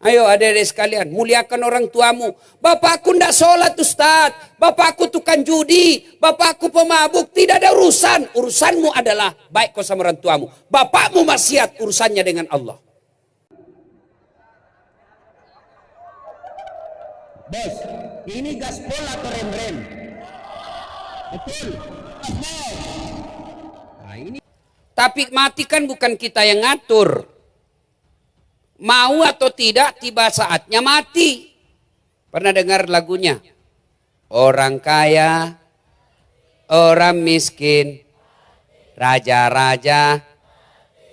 Ayo adik-adik sekalian, muliakan orang tuamu. Bapakku tidak sholat Ustaz, bapakku tukang judi, bapakku pemabuk, tidak ada urusan. Urusanmu adalah baik kau sama orang tuamu. Bapakmu maksiat, urusannya dengan Allah. Bos, ini gaspol atau rem-rem? Betul. Nah, ini. Tapi mati kan bukan kita yang ngatur. Mau atau tidak, tiba saatnya mati. Pernah dengar lagunya? Orang kaya, orang miskin, raja-raja,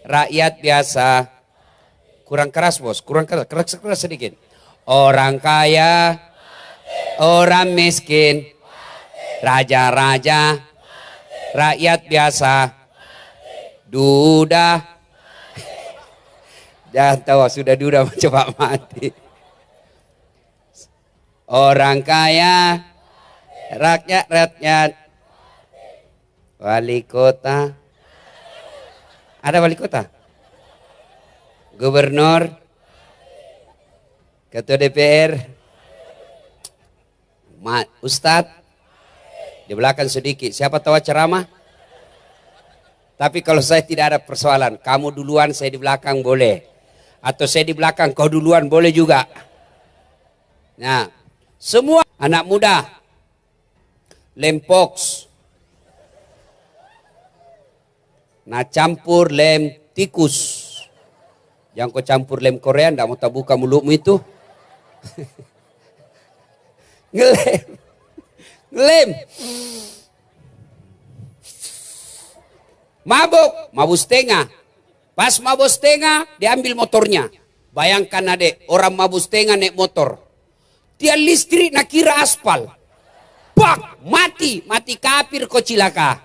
rakyat biasa. Kurang keras bos, kurang keras sedikit. Orang kaya, orang miskin, raja-raja, rakyat biasa, duda. Jangan tahu sudah duda coba mati. Orang kaya, rakyat, wali kota. Ada wali kota? Gubernur, ketua DPR, Ustadz. Di belakang sedikit, siapa tahu ceramah? Tapi kalau saya tidak ada persoalan, kamu duluan saya di belakang boleh. Atau saya di belakang kau duluan boleh juga. Nah, semua anak muda lempoks. Nah, campur lem tikus. Jangan kau campur lem Korea, ndak mau tak buka mulutmu itu. Ngelem. Mabuk setengah. Pas mabuk setengah, diambil motornya. Bayangkan adek, orang mabuk setengah naik motor. Tiang listrik nak kira aspal. Pak, mati kafir kau cilaka.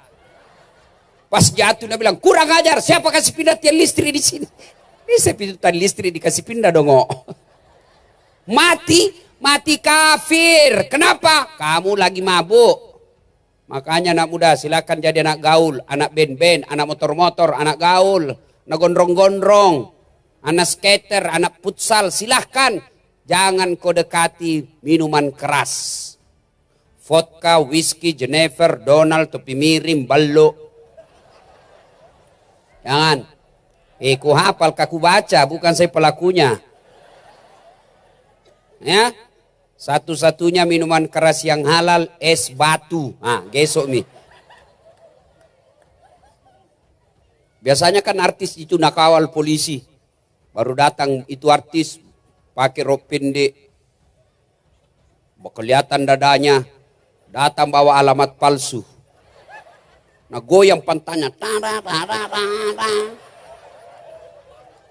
Pas jatuh dia bilang, kurang ajar, siapa kasih pindah tiang listrik di sini? Ini saya pindah tiang listrik dikasih pindah dong. Mati kafir. Kenapa? Kamu lagi mabuk. Makanya anak muda silakan jadi anak gaul, anak band-band, anak motor-motor, anak gaul. Anak gondrong-gondrong, anak skater, anak futsal, silahkan. Jangan kau dekati minuman keras. Vodka, whisky, Jenever, Donald, topi mirim, ballo. Jangan. Ku hafal, kaku baca, bukan saya pelakunya. Ya, satu-satunya minuman keras yang halal, es batu. Nah, gesok nih. Biasanya kan artis itu nakawal polisi. Baru datang itu artis pakai rok pendek. Kelihatan dadanya. Datang bawa alamat palsu. Nah goyang pantatnya.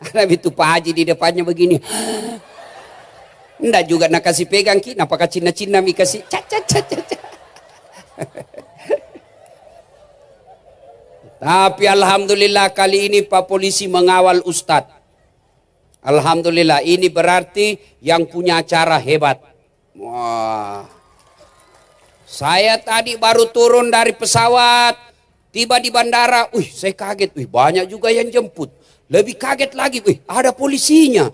Ada itu Pak Haji di depannya begini. Nggak juga nak kasih pegang ki. Napakah Cina-Cina mi kasih. Tapi alhamdulillah kali ini Pak Polisi mengawal Ustadz. Alhamdulillah ini berarti yang punya acara hebat. Wah. Saya tadi baru turun dari pesawat. Tiba di bandara. Saya kaget. Banyak juga yang jemput. Lebih kaget lagi. Ada polisinya.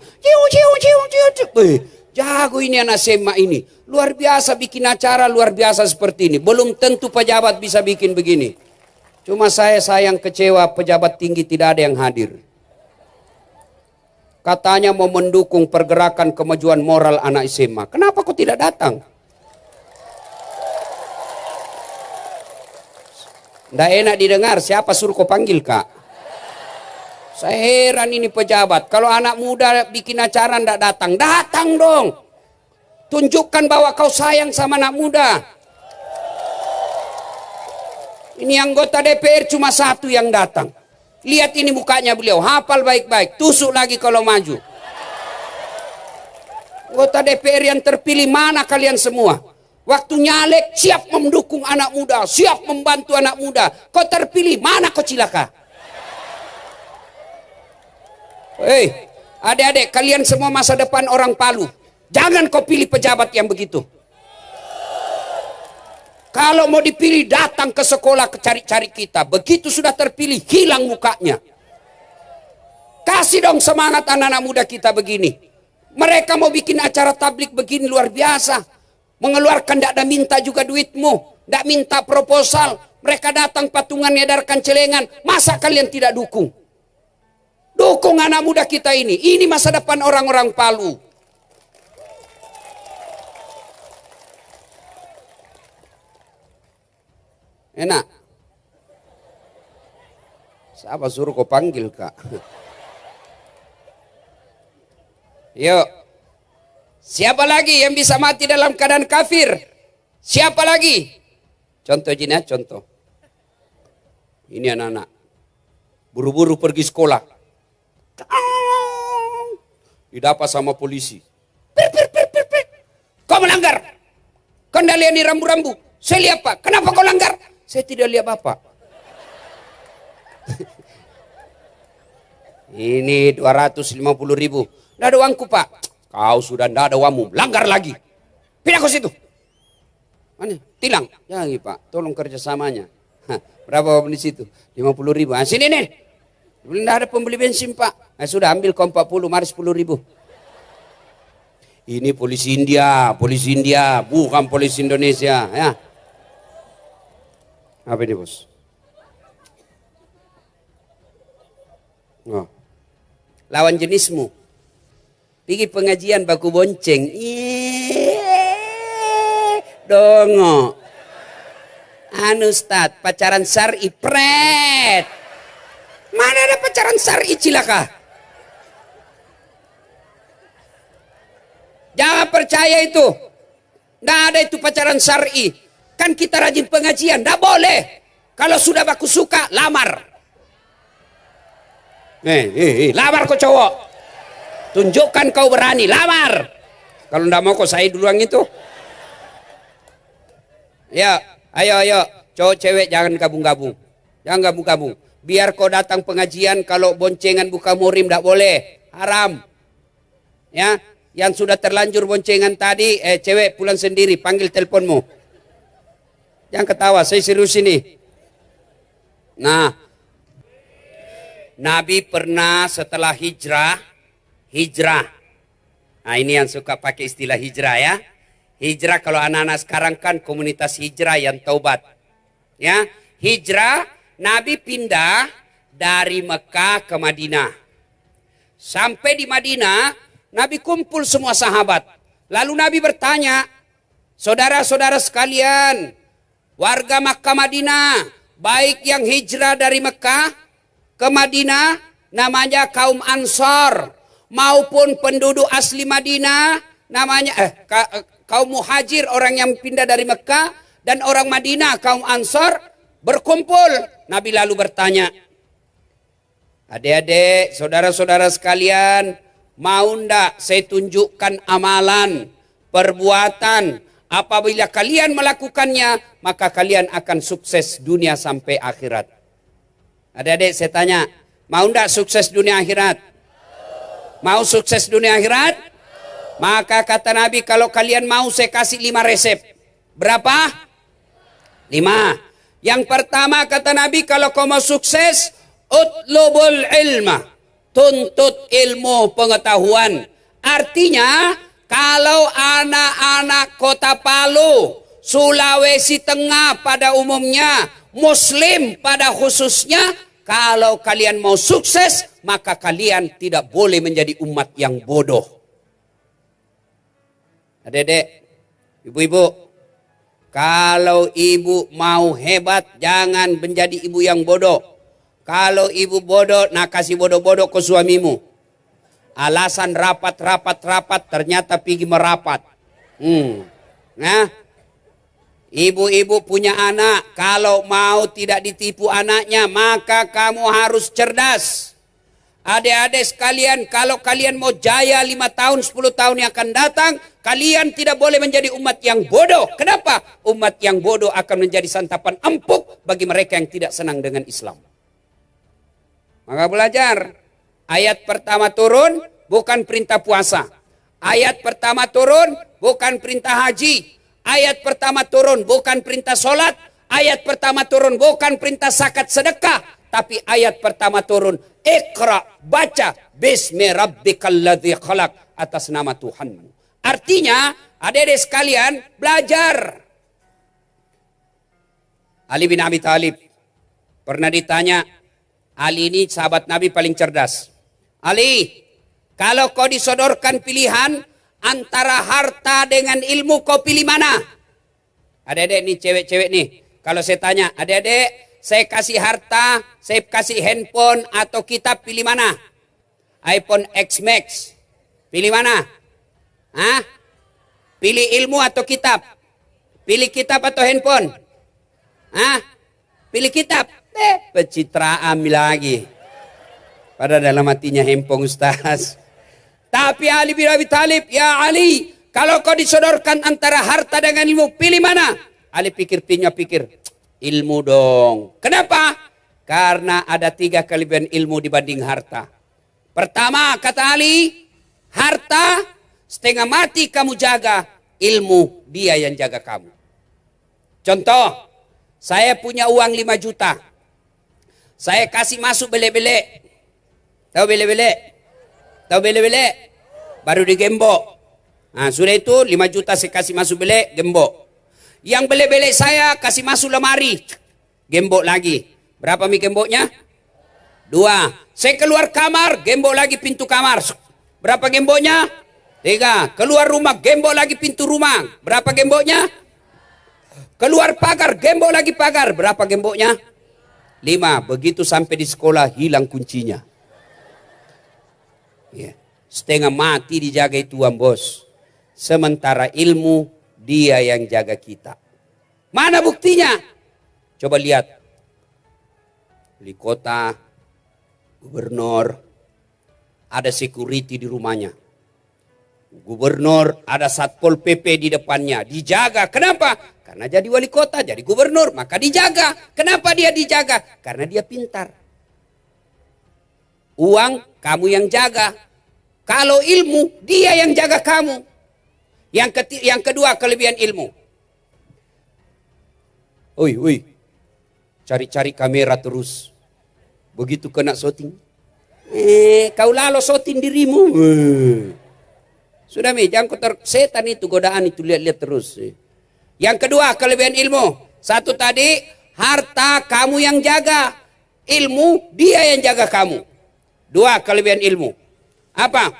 Jago ini anak SMA ini. Luar biasa bikin acara luar biasa seperti ini. Belum tentu pejabat bisa bikin begini. Cuma saya sayang kecewa pejabat tinggi tidak ada yang hadir. Katanya mau mendukung pergerakan kemajuan moral anak SMA. Kenapa kok tidak datang? Nggak enak didengar, siapa suruh kau panggil kak? Saya heran ini pejabat. Kalau anak muda bikin acara nggak datang, datang dong. Tunjukkan bahwa kau sayang sama anak muda. Ini anggota DPR cuma satu yang datang. Lihat ini mukanya beliau, hafal baik-baik. Tusuk lagi kalau maju. Anggota DPR yang terpilih mana kalian semua? Waktu nyalek siap mendukung anak muda, siap membantu anak muda. Kau terpilih, mana kau cilaka? Hei, adik-adik kalian semua masa depan orang Palu. Jangan kau pilih pejabat yang begitu. Kalau mau dipilih datang ke sekolah cari-cari kita. Begitu sudah terpilih hilang mukanya. Kasih dong semangat anak-anak muda kita begini. Mereka mau bikin acara tablik begini luar biasa. Mengeluarkan, tidak ada minta juga duitmu. Tidak minta proposal. Mereka datang patungan edarkan celengan. Masa kalian tidak dukung? Dukung anak muda kita ini. Ini masa depan orang-orang Palu. Enak. Siapa suruh kau panggil, Kak? Yuk. Siapa lagi yang bisa mati dalam keadaan kafir? Siapa lagi? Contoh Jin ya, contoh. Ini anak-anak. Buru-buru pergi sekolah. Didapat sama polisi. Kau melanggar. Kendalian di rambu-rambu. Saya lihat, Pak. Kenapa kau langgar? Saya tidak lihat Bapak. Ini 250.000. Tidak ada uangku, Pak. Kau sudah tidak ada uangmu. Langgar lagi. Pindah ke situ. Mana? Tilang. Ya, Pak. Tolong kerjasamanya. Berapa di situ? 50.000. Nah, sini nih. Tidak ada pembeli bensin, Pak. Nah, sudah ambil kau 40. Mari 10.000. Ini polisi India, bukan polisi Indonesia, ya. Apa ini, Bos? Oh. Lawan jenismu. Pergi pengajian baku bonceng. Dongo. Anu Ustaz, pacaran syar'i pret. Mana ada pacaran syar'i cilaka? Jangan percaya itu. Tidak ada itu pacaran syar'i. Kan kita rajin pengajian. Tidak boleh. Kalau sudah baku suka, lamar. Lamar kau cowok. Tunjukkan kau berani. Lamar. Kalau tidak mau kau saya duluan itu. Ya, ayo. Cowok cewek jangan gabung-gabung. Jangan gabung-gabung. Biar kau datang pengajian, kalau boncengan buka murim tidak boleh. Haram. Ya. Yang sudah terlanjur boncengan tadi, cewek pulang sendiri, panggil teleponmu. Jangan ketawa, saya serius ini. Nah, Nabi pernah setelah hijrah. Nah, ini yang suka pakai istilah hijrah ya. Hijrah kalau anak-anak sekarang kan komunitas hijrah yang taubat. Ya, hijrah, Nabi pindah dari Mekah ke Madinah. Sampai di Madinah, Nabi kumpul semua sahabat. Lalu Nabi bertanya, saudara-saudara sekalian, warga Makkah Madinah, baik yang hijrah dari Mekah ke Madinah, namanya kaum Ansor, maupun penduduk asli Madinah, namanya kaum muhajir, orang yang pindah dari Mekah, dan orang Madinah, kaum Ansor, berkumpul. Nabi lalu bertanya, adik-adik, saudara-saudara sekalian, mau ndak saya tunjukkan amalan, perbuatan, apabila kalian melakukannya, maka kalian akan sukses dunia sampai akhirat. Adik-adik saya tanya, mau ndak sukses dunia akhirat? Mau sukses dunia akhirat? Maka kata Nabi, kalau kalian mau saya kasih 5 resep. Berapa? 5. Yang pertama kata Nabi, kalau kau mau sukses, utlubul ilma. Tuntut ilmu pengetahuan. Artinya, kalau anak-anak kota Palu, Sulawesi Tengah pada umumnya, Muslim pada khususnya, kalau kalian mau sukses, maka kalian tidak boleh menjadi umat yang bodoh. Adik-adik, ibu-ibu, kalau ibu mau hebat, jangan menjadi ibu yang bodoh. Kalau ibu bodoh, nah kasih bodoh-bodoh ke suamimu. Alasan rapat, ternyata pergi merapat. Nah, ibu-ibu punya anak, kalau mau tidak ditipu anaknya, maka kamu harus cerdas. Adik-adik sekalian, kalau kalian mau jaya 5 tahun, 10 tahun yang akan datang, kalian tidak boleh menjadi umat yang bodoh. Kenapa? Umat yang bodoh akan menjadi santapan empuk bagi mereka yang tidak senang dengan Islam. Maka belajar. Ayat pertama turun bukan perintah puasa. Ayat pertama turun bukan perintah haji. Ayat pertama turun bukan perintah sholat. Ayat pertama turun bukan perintah zakat sedekah. tapi ayat pertama turun, Iqra, baca, Bismi rabbikal ladzi khalaq, atas nama Tuhanmu. Artinya, adik-adik sekalian, belajar. Ali bin Abi Thalib pernah ditanya, Ali ini sahabat Nabi paling cerdas. Ali, kalau kau disodorkan pilihan antara harta dengan ilmu, kau pilih mana? Adik-adik nih, cewek-cewek nih. Kalau saya tanya, adik-adik, saya kasih harta, saya kasih handphone atau kitab, pilih mana? iPhone X Max. Pilih mana? Hah? Pilih ilmu atau kitab? Pilih kitab atau handphone? Hah? Pilih kitab. Pencitraan lagi. Pada dalam hatinya handphone Ustaz. Tapi Ali bin Abi Thalib, ya Ali, kalau kau disodorkan antara harta dengan ilmu, pilih mana? Ali pikir, ilmu dong. Kenapa? Karena ada 3 kelebihan ilmu dibanding harta. Pertama, kata Ali, harta setengah mati kamu jaga, ilmu dia yang jaga kamu. Contoh, saya punya uang 5 juta. Saya kasih masuk bele-bele. Tahu bele-bele? Tahu bele-bele? Baru digembok. Nah, sudah itu 5 juta saya kasih masuk bele, gembok. Yang bele-bele saya kasih masuk lemari, gembok lagi. Berapa mi gemboknya? 2. Saya keluar kamar, gembok lagi pintu kamar. Berapa gemboknya? 3. Keluar rumah, gembok lagi pintu rumah. Berapa gemboknya? Keluar pagar, gembok lagi pagar. Berapa gemboknya? 5. Begitu sampai di sekolah, hilang kuncinya. Ya. Setengah mati dijaga tuan bos. Sementara ilmu, dia yang jaga kita. Mana buktinya? Coba lihat. Wali kota, gubernur, ada security di rumahnya. Gubernur, ada satpol PP di depannya. Dijaga. Kenapa? Karena jadi wali kota, jadi gubernur. Maka dijaga. Kenapa dia dijaga? Karena dia pintar. Uang, kamu yang jaga. Kalau ilmu, dia yang jaga kamu. Yang kedua, kelebihan ilmu. Oi, cari-cari kamera terus. Begitu kena shooting. Kau lalu shooting dirimu. Sudah jangan kotor. Setan itu, godaan itu, lihat-lihat terus. Yang kedua, kelebihan ilmu. Satu tadi, harta kamu yang jaga. Ilmu, dia yang jaga kamu. 2, kelebihan ilmu. Apa?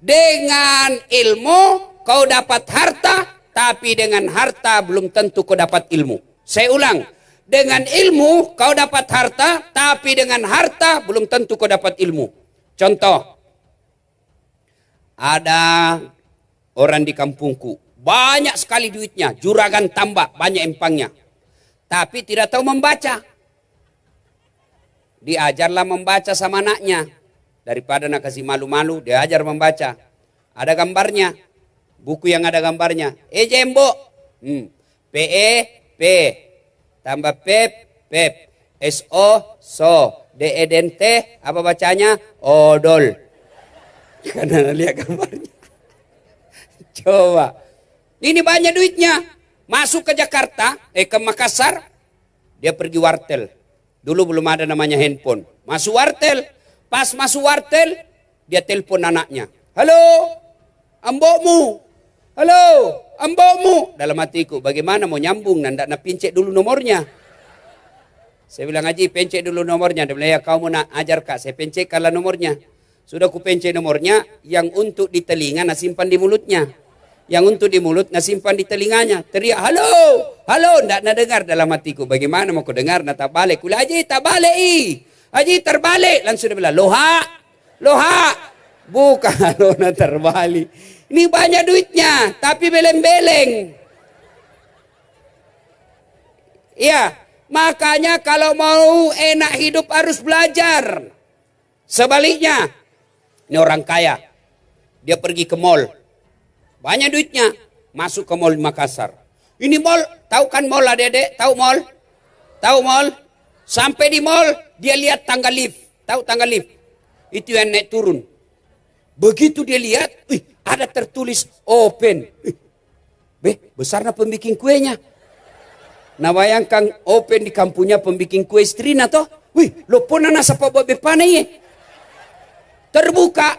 Dengan ilmu kau dapat harta, tapi dengan harta belum tentu kau dapat ilmu. Saya ulang, dengan ilmu kau dapat harta, tapi dengan harta belum tentu kau dapat ilmu. Contoh, ada orang di kampungku, banyak sekali duitnya, juragan tambak, banyak empangnya, tapi tidak tahu membaca. Diajarlah membaca sama anaknya. Daripada nak kasih malu-malu, dia ajar membaca. Ada gambarnya. Buku yang ada gambarnya. Jembo. P-E-P. Tambah pep, pep. S-O, so. D-E-D-N-T. Apa bacanya? Odol. Karena lihat gambarnya. Coba. Ini banyak duitnya. Masuk ke Jakarta, ke Makassar. Dia pergi wartel. Dulu belum ada namanya handphone. Masuk wartel. Pas masuk wartel, dia telepon anaknya. Halo, ambokmu. Halo, ambokmu. Dalam hatiku, bagaimana mau nyambung? Nanda nak pincet dulu nomornya. Saya bilang, Haji, pencet dulu nomornya. Dia bilang, ya kau mau nak ajar kak, saya pencetkanlah nomornya. Sudah ku pencet nomornya, yang untuk di telinga, nak simpan di mulutnya. Yang untuk di mulut, nak simpan di telinganya. Teriak, halo, halo. Ndak nak dengar dalam hatiku. Bagaimana mau ku dengar? Nak tak balik. Kula, Haji, tak balik. Haji terbalik. Langsung dia bilang, loha. Bukan loha terbalik. Ini banyak duitnya, tapi beleng-beleng. Iya, makanya kalau mau enak hidup harus belajar. Sebaliknya, ini orang kaya. Dia pergi ke mall. Banyak duitnya. Masuk ke mall Makassar. Ini mall, tahu kan mall adik-adik? Tahu mall? Tahu mall? Sampai di mall, dia lihat tangga lift. Tahu tangga lift? Itu yang naik turun. Begitu dia lihat, ada tertulis open. Besarnya pembikin kuenya. Nah bayangkan open di kampungnya pembikin kue istrina toh. Wih, lo pun nasa pa bepane. Terbuka,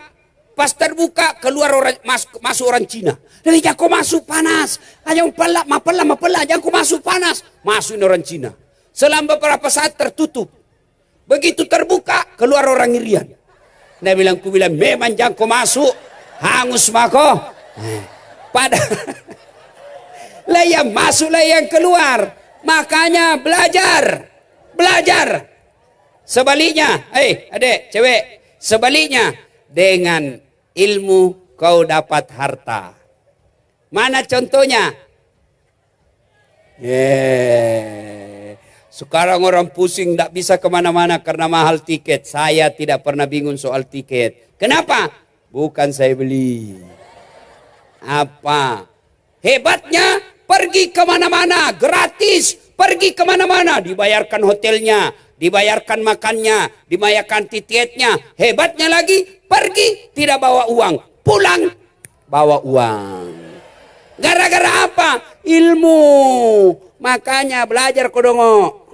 pas terbuka keluar orang masuk orang Cina. Dari jako masuk panas. Ayang pala, mapala, jako masuk panas. Masuk orang Cina. Selama beberapa saat tertutup. Begitu terbuka, keluar orang Irian. Dia bilang, memang jako masuk. Hangus mako. Pada lah yang masuk lah yang keluar. Makanya belajar. Sebaliknya, adik, cewek. Sebaliknya, dengan ilmu kau dapat harta. Mana contohnya? Sekarang orang pusing tidak bisa kemana-mana karena mahal tiket. Saya tidak pernah bingung soal tiket. Kenapa? Bukan saya beli. Apa? Hebatnya pergi kemana-mana gratis. Pergi kemana-mana dibayarkan hotelnya, dibayarkan makannya, dibayarkan tiketnya. Hebatnya lagi pergi tidak bawa uang, pulang bawa uang. Gara-gara apa? Ilmu. Makanya belajar kodongo.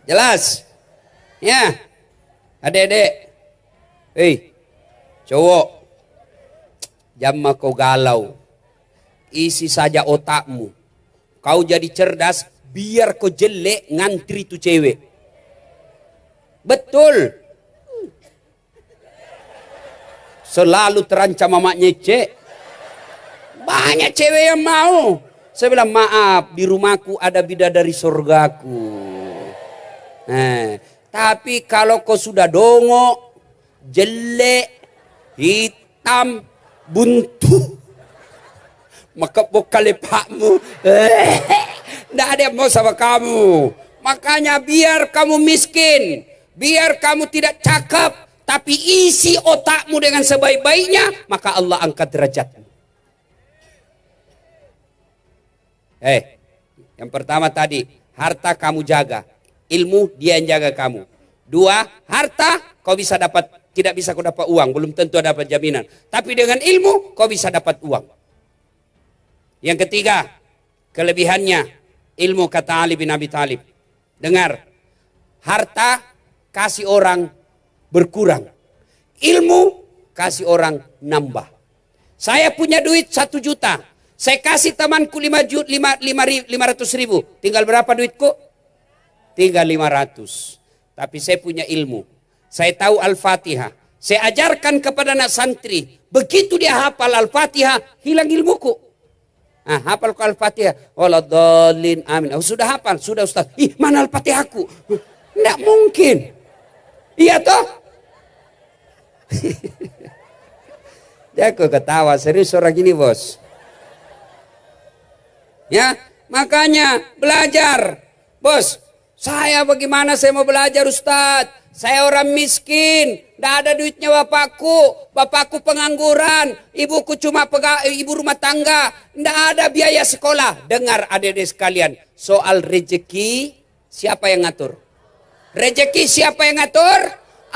Jelas? Ya. Adik-adik. Cowok. Jamma kau galau. Isi saja otakmu. Kau jadi cerdas, biar kau jelek ngantri tu cewek. Betul. Selalu terancam mamanya cek. Banyak cewek yang mau. Saya bilang, maaf, di rumahku ada bidadari surgaku. Tapi kalau kau sudah dongok, jelek, hitam, buntu, maka bokal lepakmu tidak ada yang mau sama kamu. Makanya biar kamu miskin, biar kamu tidak cakep, tapi isi otakmu dengan sebaik-baiknya, maka Allah angkat derajatmu. Yang pertama tadi, harta kamu jaga, ilmu dia yang jaga kamu. 2, harta kau bisa dapat, tidak bisa kau dapat uang, belum tentu dapat jaminan. Tapi dengan ilmu kau bisa dapat uang. Yang ketiga, kelebihannya ilmu, kata Ali bin Abi Thalib. Dengar, harta kasih orang berkurang, ilmu kasih orang nambah. Saya punya duit 1 juta, saya kasih temanku 500 ribu. Tinggal berapa duitku? Tinggal 500. Tapi saya punya ilmu, saya tahu Al-Fatihah, saya ajarkan kepada anak santri. Begitu dia hafal Al-Fatihah, hilang ilmuku. Hafal Al-Fatihah. Waladhalin, amin. Sudah hafal, sudah Ustaz. Mana Al-Fatihahku? Tidak mungkin. Iya toh? Aku ketawa, serius orang ini bos. Ya, makanya belajar. Bos, saya bagaimana saya mau belajar Ustaz? Saya orang miskin, tidak ada duitnya bapakku pengangguran, ibuku cuma ibu rumah tangga, tidak ada biaya sekolah. Dengar adik-adik sekalian, soal rezeki siapa yang ngatur? Rezeki siapa yang ngatur?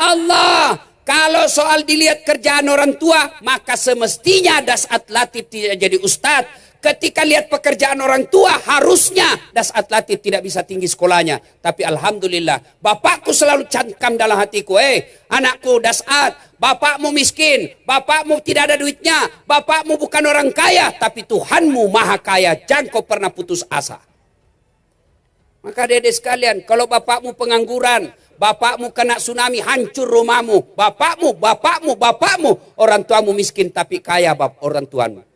Allah. Kalau soal dilihat kerjaan orang tua, maka semestinya Dasat Latif tidak jadi ustadz. Ketika lihat pekerjaan orang tua, harusnya Dasat Latif tidak bisa tinggi sekolahnya. Tapi alhamdulillah, bapakku selalu cankam dalam hatiku. Anakku Dasat, bapakmu miskin, bapakmu tidak ada duitnya, bapakmu bukan orang kaya, tapi Tuhanmu maha kaya. Jangan kau pernah putus asa. Maka adik-adik sekalian, kalau bapakmu pengangguran, bapakmu kena tsunami, hancur rumahmu, bapakmu, orang tuamu miskin tapi kaya orang tuamu.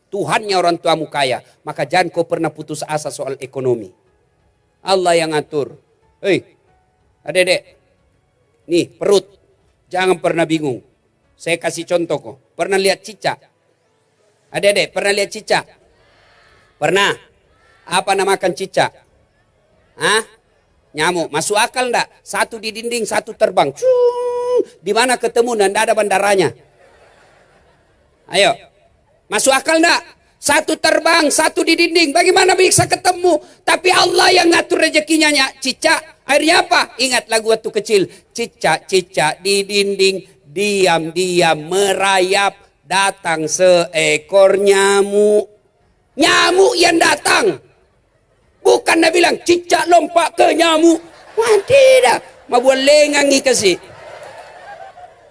Tuhannya orang tuamu kaya, maka jangan kau pernah putus asa soal ekonomi. Allah yang ngatur. Adik-adik, nih perut, jangan pernah bingung. Saya kasih contoh kok. Pernah lihat cicak? Adik-adik, pernah lihat cicak? Pernah? Apa namakan cicak? Nyamuk. Masuk akal enggak? Satu di dinding, satu terbang. Di mana ketemu dan tidak ada bandaranya? Ayo. Masuk akal enggak? Satu terbang, satu di dinding. Bagaimana bisa ketemu? Tapi Allah yang ngatur rezekinya. Cicak, akhirnya apa? Ingat lagu waktu kecil. Cicak-cicak di dinding, diam-diam merayap. Datang seekor nyamuk. Nyamuk yang datang. Bukan nak bilang cicak lompat ke nyamuk. Wah, tidak. Mabuan lengangi kasih.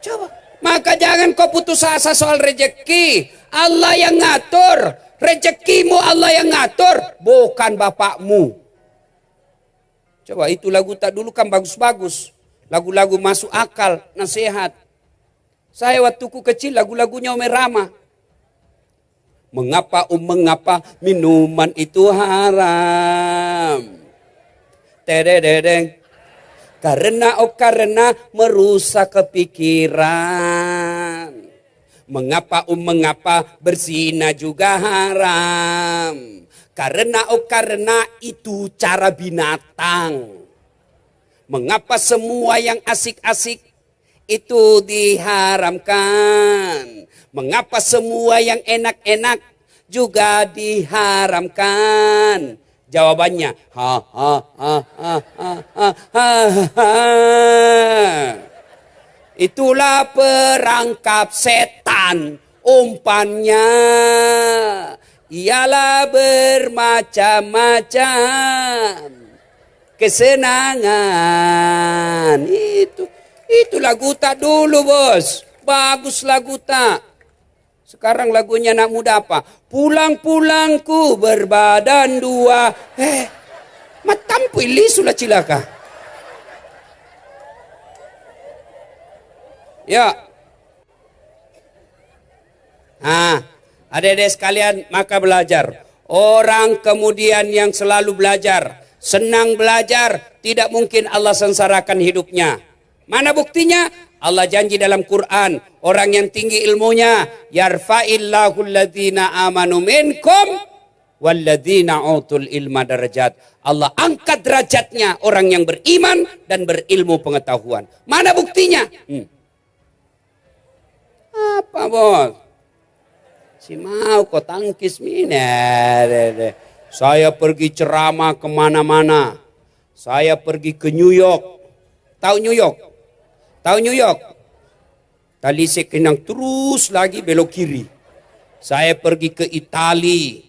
Coba. Maka jangan kau putus asa soal rezeki. Allah yang ngatur. Rezekimu Allah yang ngatur. Bukan bapakmu. Coba itu lagu tak dulu kan bagus-bagus. Lagu-lagu masuk akal, nasihat. Saya waktu ku kecil lagu-lagunya Ome Rama. Mengapa minuman itu haram? Tedededeng. Karena merusak kepikiran. Mengapa berzina juga haram? Karena itu cara binatang. Mengapa semua yang asik-asik itu diharamkan? Mengapa semua yang enak-enak juga diharamkan? Jawabannya, itulah perangkap setan. Umpannya ialah bermacam-macam kesenangan. Itu lagu tak dulu, bos. Bagus lagu tak. Sekarang lagunya anak muda apa? Pulang-pulangku berbadan dua. Matampu ilisulah cilaka. Ya. Adik-adik sekalian, maka belajar. Orang kemudian yang selalu belajar, senang belajar, tidak mungkin Allah sengsarakan hidupnya. Mana buktinya? Allah janji dalam Quran, orang yang tinggi ilmunya, yarfa'illahu alladhina amanu minkum walladzina utul ilma darajat. Allah angkat derajatnya orang yang beriman dan berilmu pengetahuan. Mana buktinya? Apa, bos? Si mau kau tangkis mina. Saya pergi ceramah kemana-mana. Saya pergi ke New York. Tahu New York? Tahu New York? Talise Kenang terus lagi belok kiri. Saya pergi ke Itali.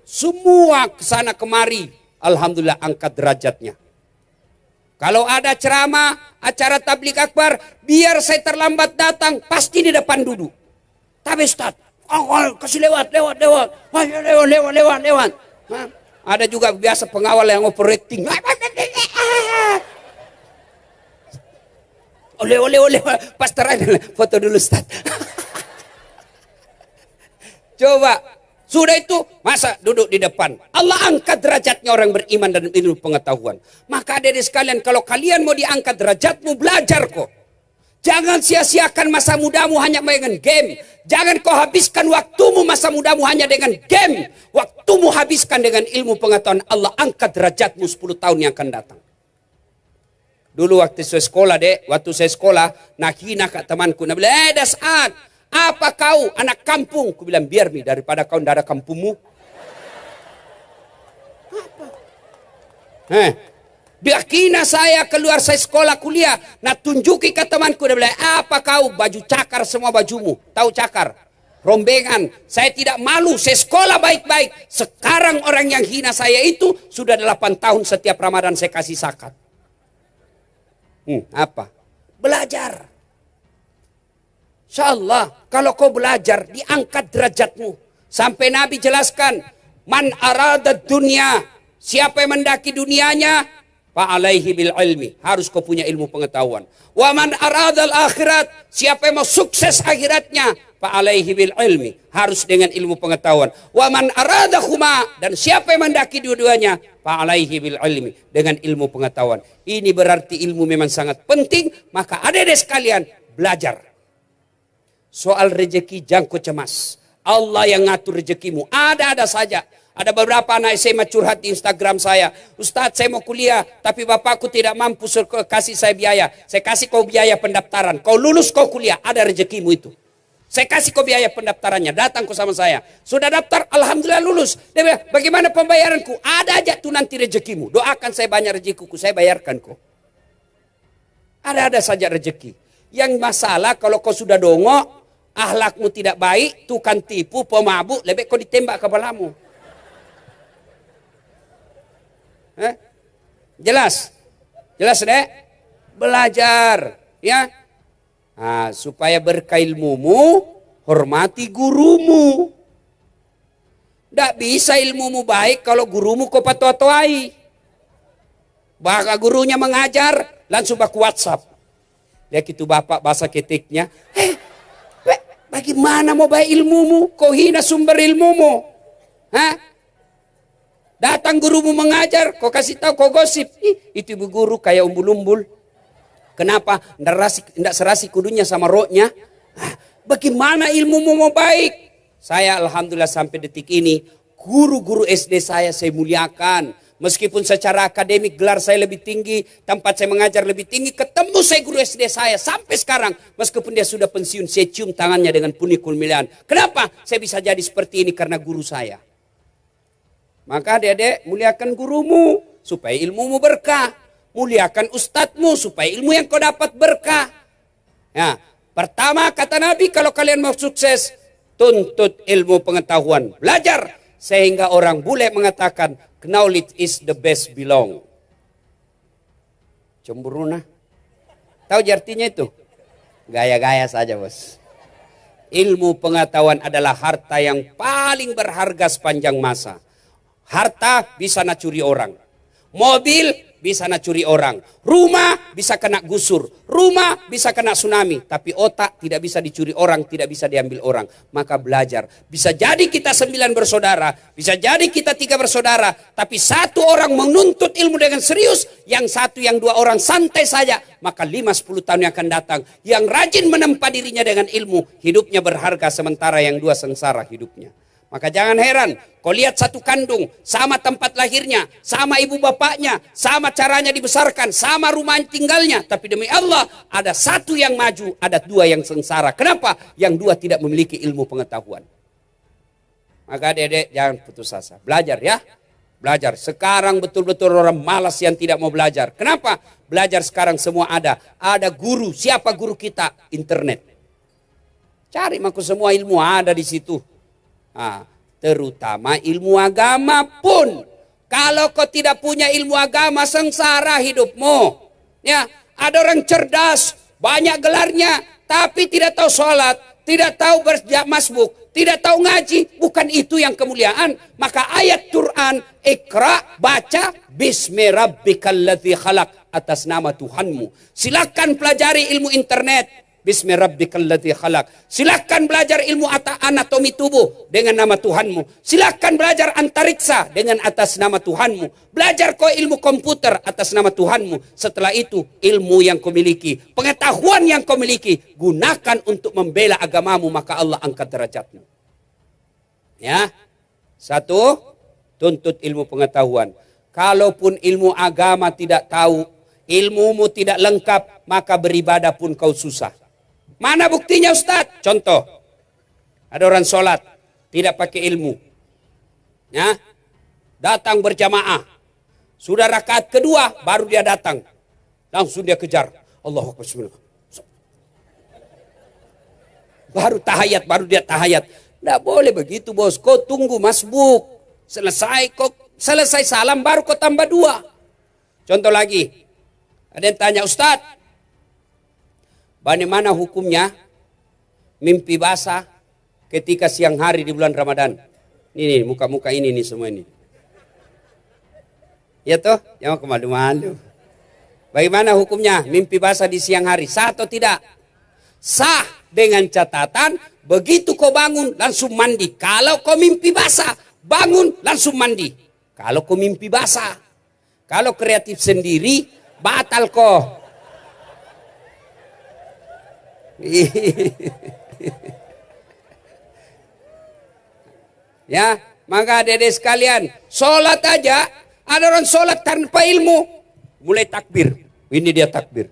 Semua ke sana kemari. Alhamdulillah angkat derajatnya. Kalau ada ceramah, acara tabligh akbar, biar saya terlambat datang, pasti di depan duduk. Tapi Ustaz, kasih lewat. Ada juga biasa pengawal yang operating. Oleh, pastor foto dulu Ustaz. Coba, sudah itu masa duduk di depan. Allah angkat derajatnya orang beriman dan ilmu pengetahuan. Maka adik-adik sekalian, kalau kalian mau diangkat derajatmu, belajar kok. Jangan sia-siakan masa mudamu hanya dengan game. Jangan kau habiskan waktumu masa mudamu hanya dengan game. Waktumu habiskan dengan ilmu pengetahuan. Allah angkat derajatmu 10 tahun yang akan datang. Dulu waktu saya sekolah, waktu saya sekolah, nak hina kat temanku, nak bilang, Das'ad, apa kau anak kampung? Aku bilang, biar mi, daripada kau tidak ada kampungmu. Apa? Dia kina saya keluar saya sekolah kuliah, nak tunjuki ke temanku, dia bilang, apa kau? Baju cakar semua bajumu. Tahu cakar? Rombengan. Saya tidak malu, saya sekolah baik-baik. Sekarang orang yang hina saya itu, sudah 8 tahun setiap Ramadan saya kasih zakat. Apa? Belajar. InsyaAllah kalau kau belajar diangkat derajatmu. Sampai Nabi jelaskan, man arada dunia, siapa yang mendaki dunianya, fa'alaihi bil ilmi, harus kau punya ilmu pengetahuan. Wa man arada al akhirat, siapa yang mau sukses akhiratnya, fa'alaihi bil ilmi, harus dengan ilmu pengetahuan. Wa man arada huma, dan siapa yang mendaki dua-duanya, fa'alaihi bil ilmi, dengan ilmu pengetahuan. Ini berarti ilmu memang sangat penting. Maka adik-adik sekalian, belajar. Soal rezeki jangan kau cemas. Allah yang ngatur rezekimu. Ada-ada saja. Ada beberapa anak SMA curhat di Instagram saya. Ustadz, saya mau kuliah, tapi bapakku tidak mampu kasih saya biaya. Saya kasih kau biaya pendaftaran. Kau lulus, kau kuliah. Ada rezekimu itu. Saya kasih kau biaya pendaftarannya. Datang kau sama saya. Sudah daftar, alhamdulillah lulus. Dia bilang, bagaimana pembayaranku? Ada aja tuh nanti rezekimu. Doakan saya banyak rezekiku, saya bayarkan kau. Ada-ada saja rezeki. Yang masalah kalau kau sudah dongok, ahlakmu tidak baik, tukang tipu, pemabuk, lebih kau ditembak kepalamu. Eh? Jelas? Jelas, Dek? Belajar, ya. Nah, supaya berkah ilmumu, hormati gurumu. Tidak bisa ilmumu baik kalau gurumu kau patwa-twai. Bahkan gurunya mengajar, langsung baku WhatsApp. Dia gitu bapak bahasa ketiknya. Bagaimana mau baik ilmumu? Kau hina sumber ilmumu. Hah? Datang gurumu mengajar, kau kasih tahu, kau gosip. Itu ibu guru kayak umbul-umbul. Kenapa? Tidak serasi kudunya sama rohnya. Bagaimana ilmumu mau baik? Saya alhamdulillah sampai detik ini, guru-guru SD saya muliakan. Meskipun secara akademik gelar saya lebih tinggi, tempat saya mengajar lebih tinggi, ketemu saya guru SD saya sampai sekarang. Meskipun dia sudah pensiun, saya cium tangannya dengan punik kulmilan. Kenapa saya bisa jadi seperti ini? Karena guru saya. Maka adik-adik, muliakan gurumu supaya ilmumu berkah. Muliakan ustadzmu supaya ilmu yang kau dapat berkah. Ya, pertama kata Nabi, kalau kalian mau sukses, tuntut ilmu pengetahuan. Belajar sehingga orang bule mengatakan, knowledge is the best belong. Cemburu nah. Tahu artinya itu? Gaya-gaya saja, bos. Ilmu pengetahuan adalah harta yang paling berharga sepanjang masa. Harta bisa nak curi orang. Mobil bisa nak curi orang. Rumah bisa kena gusur. Rumah bisa kena tsunami. Tapi otak tidak bisa dicuri orang, tidak bisa diambil orang. Maka belajar. Bisa jadi kita 9 bersaudara. Bisa jadi kita 3 bersaudara. Tapi satu orang menuntut ilmu dengan serius. Yang satu, yang 2 orang santai saja. Maka 5-10 tahun yang akan datang. Yang rajin menempa dirinya dengan ilmu. Hidupnya berharga sementara yang 2 sengsara hidupnya. Maka jangan heran, kau lihat satu kandung, sama tempat lahirnya, sama ibu bapaknya, sama caranya dibesarkan, sama rumah tinggalnya. Tapi demi Allah, ada satu yang maju, ada 2 yang sengsara. Kenapa? Yang 2 tidak memiliki ilmu pengetahuan. Maka adik-adik jangan putus asa. Belajar ya, belajar. Sekarang betul-betul orang malas yang tidak mau belajar. Kenapa? Belajar sekarang semua ada. Ada guru. Siapa guru kita? Internet. Cari maku semua ilmu ada di situ. Nah, terutama ilmu agama pun. Kalau kau tidak punya ilmu agama, sengsara hidupmu. Ya, ada orang cerdas, banyak gelarnya, tapi tidak tahu sholat, tidak tahu masbuk, tidak tahu ngaji. Bukan itu yang kemuliaan. Maka ayat Quran, Iqra, baca, Bismi rabbikal ladzi khalaq, atas nama Tuhanmu. Silakan pelajari ilmu internet. Bismi rabbikal ladzi khalaq. Silakan belajar ilmu anatomi tubuh dengan nama Tuhanmu. Silakan belajar antariksa dengan atas nama Tuhanmu. Belajar kau ilmu komputer atas nama Tuhanmu. Setelah itu ilmu yang kau miliki, pengetahuan yang kau miliki, gunakan untuk membela agamamu, maka Allah angkat derajatmu. Ya. 1, tuntut ilmu pengetahuan. Kalaupun ilmu agama tidak tahu, ilmumu tidak lengkap, maka beribadah pun kau susah. Mana buktinya Ustadz? Contoh, ada orang sholat tidak pakai ilmu, ya, datang berjamaah, sudah rakaat kedua baru dia datang, langsung dia kejar, Allahu Akbar, baru tahayat, baru dia tahayat. Tidak boleh begitu bos, kau tunggu masbuk, selesai salam baru kau tambah 2. Contoh lagi, ada yang tanya, Ustadz, bagaimana hukumnya mimpi basah ketika siang hari di bulan Ramadan? Ini muka-muka ini nih semua ini. Ya toh, jangan kemalu-malu. Bagaimana hukumnya mimpi basah di siang hari? Sah atau tidak? Sah dengan catatan begitu kau bangun langsung mandi. Kalau kau mimpi basah, bangun langsung mandi. Kalau kau mimpi basah, kalau kreatif sendiri, batal kau. Ya, maka adik-adik sekalian, sholat aja, ada orang sholat tanpa ilmu, mulai takbir. Ini dia takbir,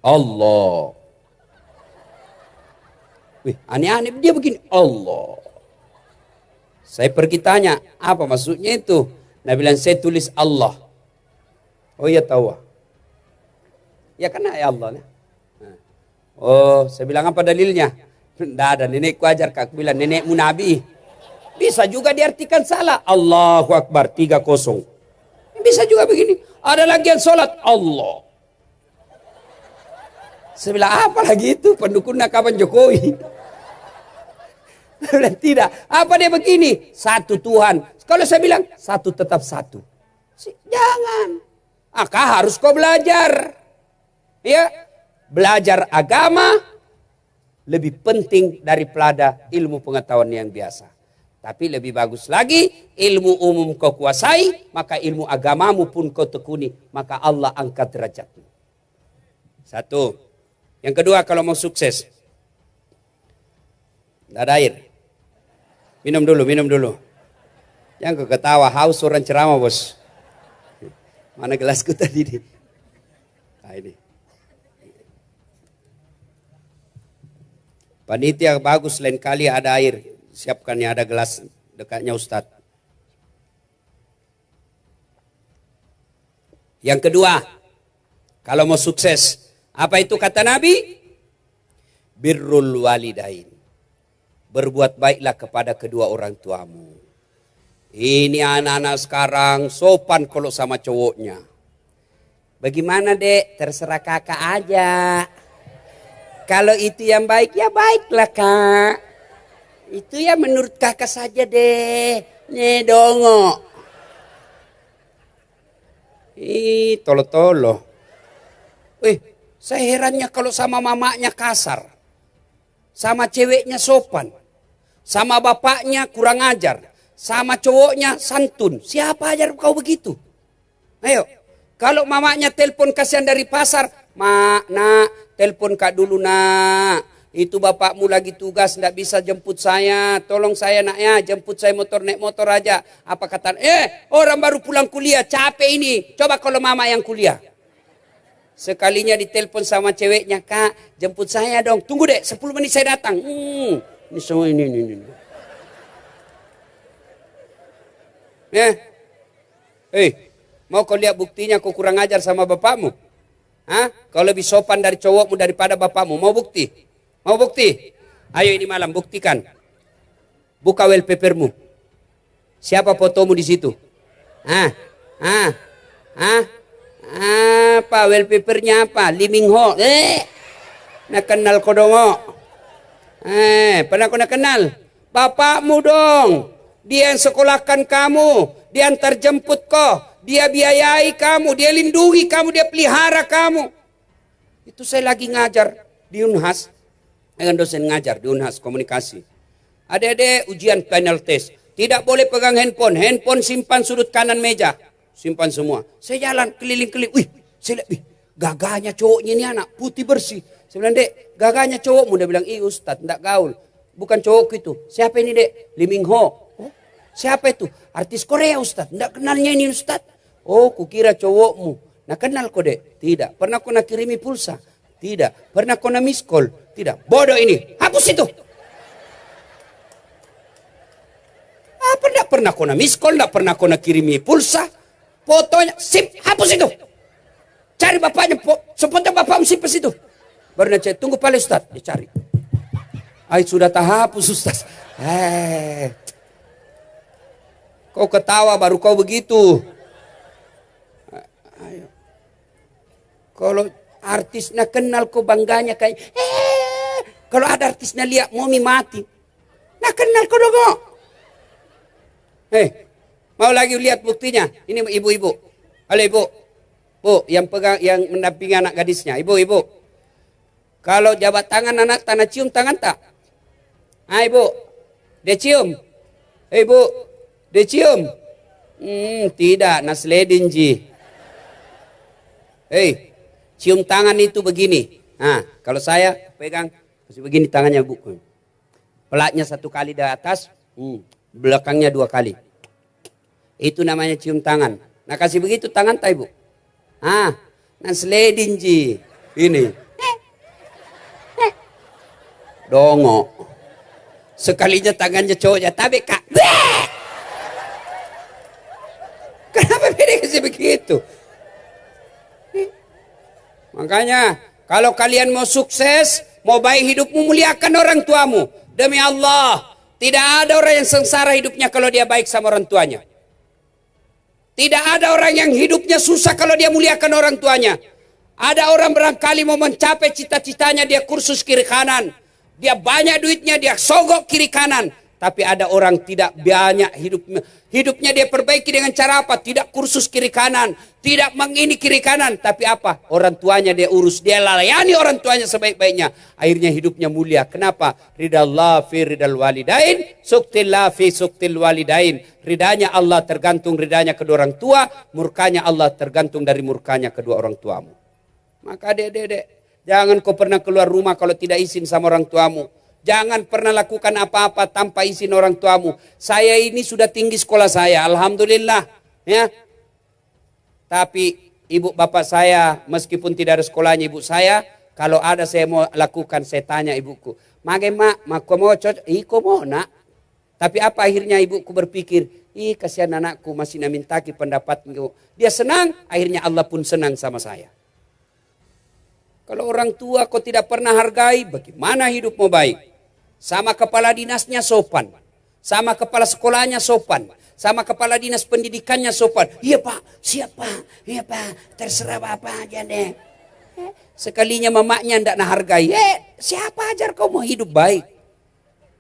Allah. Wih, aneh-aneh dia begini, Allah. Saya pergi tanya, apa maksudnya itu? Nah bilang, saya tulis Allah. Oh iya tahu. Ya karena ya Allah. Oh, saya bilang apa dalilnya? Tidak ada, nenekku ajar, aku bilang nenekmu Nabi. Bisa juga diartikan salah. Allahu Akbar 3-0. Bisa juga begini. Ada lagi yang sholat Allah. Saya bilang apa lagi itu pendukungnya kapan Jokowi? Saya bilang tidak. Apa dia begini? Satu Tuhan. Kalau saya bilang satu tetap satu. Jangan. Maka harus kau belajar. Ya, belajar agama lebih penting daripada ilmu pengetahuan yang biasa. Tapi lebih bagus lagi, ilmu umum kau kuasai, maka ilmu agamamu pun kau tekuni, maka Allah angkat derajatmu. Satu. Yang kedua, kalau mau sukses, tidak ada air. Minum dulu, minum dulu. Yang kau ketawa, haus orang ceramah bos. Mana gelasku tadi nih? Nah ini. Panitia bagus, lain kali ada air. Siapkan ya, ada gelas dekatnya Ustadz. Yang kedua, kalau mau sukses, apa itu kata Nabi? Birrul walidain. Berbuat baiklah kepada kedua orang tuamu. Ini anak-anak sekarang sopan kalau sama cowoknya. Bagaimana dek? Terserah kakak aja. Kalau itu yang baik, ya baiklah kak. Itu ya menurut kakak saja deh. Nih dongo. Ih, tolo-tolo. Saya herannya kalau sama mamanya kasar. Sama ceweknya sopan. Sama bapaknya kurang ajar. Sama cowoknya santun. Siapa ajar kau begitu? Ayo. Kalau mamanya telepon kasihan dari pasar. Mak, nak, telepon kak dulu nak. Itu bapakmu lagi tugas, tidak bisa jemput saya. Tolong saya nak ya, jemput saya naik motor aja. Apa kata? Orang baru pulang kuliah, capek ini. Coba kalau mama yang kuliah. Sekalinya ditelepon sama ceweknya, kak, jemput saya dong. Tunggu deh, 10 menit saya datang. Ini semua ini. Mau kau lihat buktinya kau kurang ajar sama bapakmu? Kau lebih sopan dari cowokmu daripada bapakmu. Mau bukti? Mau bukti? Ayo ini malam buktikan. Buka wallpapermu. Siapa fotomu di situ? Apa wallpapernya apa? Lee Min Ho. Nak kenal kau dong. Pernah kau nak kenal? Bapakmu dong. Dia yang sekolahkan kamu. Dia antar jemput kau. Dia biayai kamu. Dia lindungi kamu. Dia pelihara kamu. Itu saya lagi ngajar di Unhas. Dengan dosen ngajar di Unhas komunikasi. Adik-adik ujian final test. Tidak boleh pegang handphone. Handphone simpan sudut kanan meja. Simpan semua. Saya jalan keliling-keliling. Saya lihat, gagahnya cowoknya ini anak. Putih bersih. Saya bilang, dek, gagahnya cowokmu. Dia bilang, Ustadz, tidak gaul. Bukan cowokku itu. Siapa ini dek? Lee Min Ho. Siapa itu? Artis Korea Ustadz. Tidak kenalnya ini Ustadz. Kukira cowokmu. Nah kenal kau dek? Tidak. Pernah kau nak kirimi pulsa? Tidak. Pernah kau nak miss call? Tidak. Bodoh ini. Hapus itu. Tidak pernah kau nak miss call. Tidak pernah kau nak kirimi pulsa. Fotonya. Sip. Hapus itu. Cari bapaknya. Sepontan bapakmu simpan situ. Baru nak cari. Tunggu pala Ustaz. Dia cari. Sudah tak hapus Ustaz. Kau ketawa baru kau begitu. Ayo. Kalau artisnya kenal kau bangganya kayak kalau ada artisnya lihat momi mati. Nah kenal kau dong. Mau lagi lihat buktinya? Ini ibu-ibu. Halo ibu. Bu, yang pegang yang mendampingi anak gadisnya. Ibu-ibu. Kalau jabat tangan anak tanah cium tangan tak? Ibu. Dia cium. Ibu. Dia cium. Tidak, nasledin ji. Cium tangan itu begini. Kalau saya pegang begini tangannya bu. Pelatnya 1 kali di atas, belakangnya 2 kali. Itu namanya cium tangan. Nah kasih begitu tangan tak ibu? Nasledin ji. Ini. Dongo. Sekalinya tangannya cowoknya tapi kak. Kenapa beda kasih begitu? Makanya kalau kalian mau sukses, mau baik hidupmu, muliakan orang tuamu. Demi Allah, tidak ada orang yang sengsara hidupnya kalau dia baik sama orang tuanya. Tidak ada orang yang hidupnya susah kalau dia muliakan orang tuanya. Ada orang barangkali mau mencapai cita-citanya, dia kursus kiri kanan. Dia banyak duitnya, dia sogok kiri kanan. Tapi ada orang tidak banyak hidupnya dia perbaiki dengan cara apa? Tidak kursus kiri kanan, tidak mengini kiri kanan. Tapi apa? Orang tuanya dia urus, dia layani orang tuanya sebaik-baiknya. Akhirnya hidupnya mulia. Kenapa? Ridallah fi ridal walidain, suktillah fi suktil walidain. Ridanya Allah tergantung ridanya kedua orang tua, murkanya Allah tergantung dari murkanya kedua orang tuamu. Maka dek, jangan kau pernah keluar rumah kalau tidak izin sama orang tuamu. Jangan pernah lakukan apa-apa tanpa izin orang tuamu. Saya ini sudah tinggi sekolah saya, alhamdulillah, ya. Tapi ibu bapak saya meskipun tidak ada sekolahnya ibu saya, kalau ada saya mau lakukan, saya tanya ibuku, "Mage mak, mak mau cocok?" "Iko mau nak." Tapi apa akhirnya ibuku berpikir, kasihan anakku masih namintaki pendapatku. Dia senang, akhirnya Allah pun senang sama saya. Kalau orang tua kau tidak pernah hargai, bagaimana hidup mau baik? Sama kepala dinasnya sopan, sama kepala sekolahnya sopan, sama kepala dinas pendidikannya sopan. "Iya pak, siapa? Iya pak, terserah bapak aja deh." Sekalinya mamaknya tidak nak hargai. Siapa ajar kau mau hidup baik?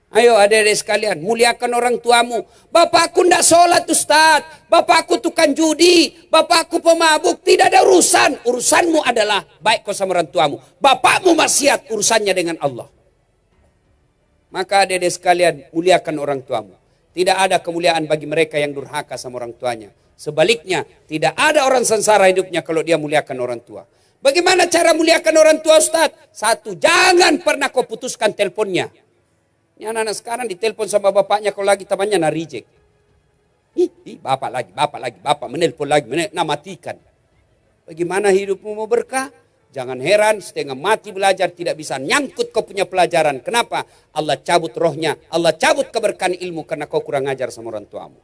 Ayo adik-adik sekalian, muliakan orang tuamu. "Bapakku tidak sholat Ustaz, bapakku tukang judi, bapakku pemabuk." Tidak ada urusan. Urusanmu adalah baik kau sama orang tuamu. Bapakmu maksiat, urusannya dengan Allah. Maka adik-adik sekalian, muliakan orang tuamu. Tidak ada kemuliaan bagi mereka yang durhaka sama orang tuanya. Sebaliknya, tidak ada orang sengsara hidupnya kalau dia muliakan orang tua. Bagaimana cara muliakan orang tua Ustaz? Satu, jangan pernah kau putuskan teleponnya. Ini anak-anak sekarang ditelepon sama bapaknya kalau lagi temannya na reject. Bapak menelpon lagi, matikan. Bagaimana hidupmu mau berkah? Jangan heran setengah mati belajar tidak bisa nyangkut kau punya pelajaran. Kenapa? Allah cabut rohnya, Allah cabut keberkahan ilmu karena kau kurang ajar sama orang tuamu.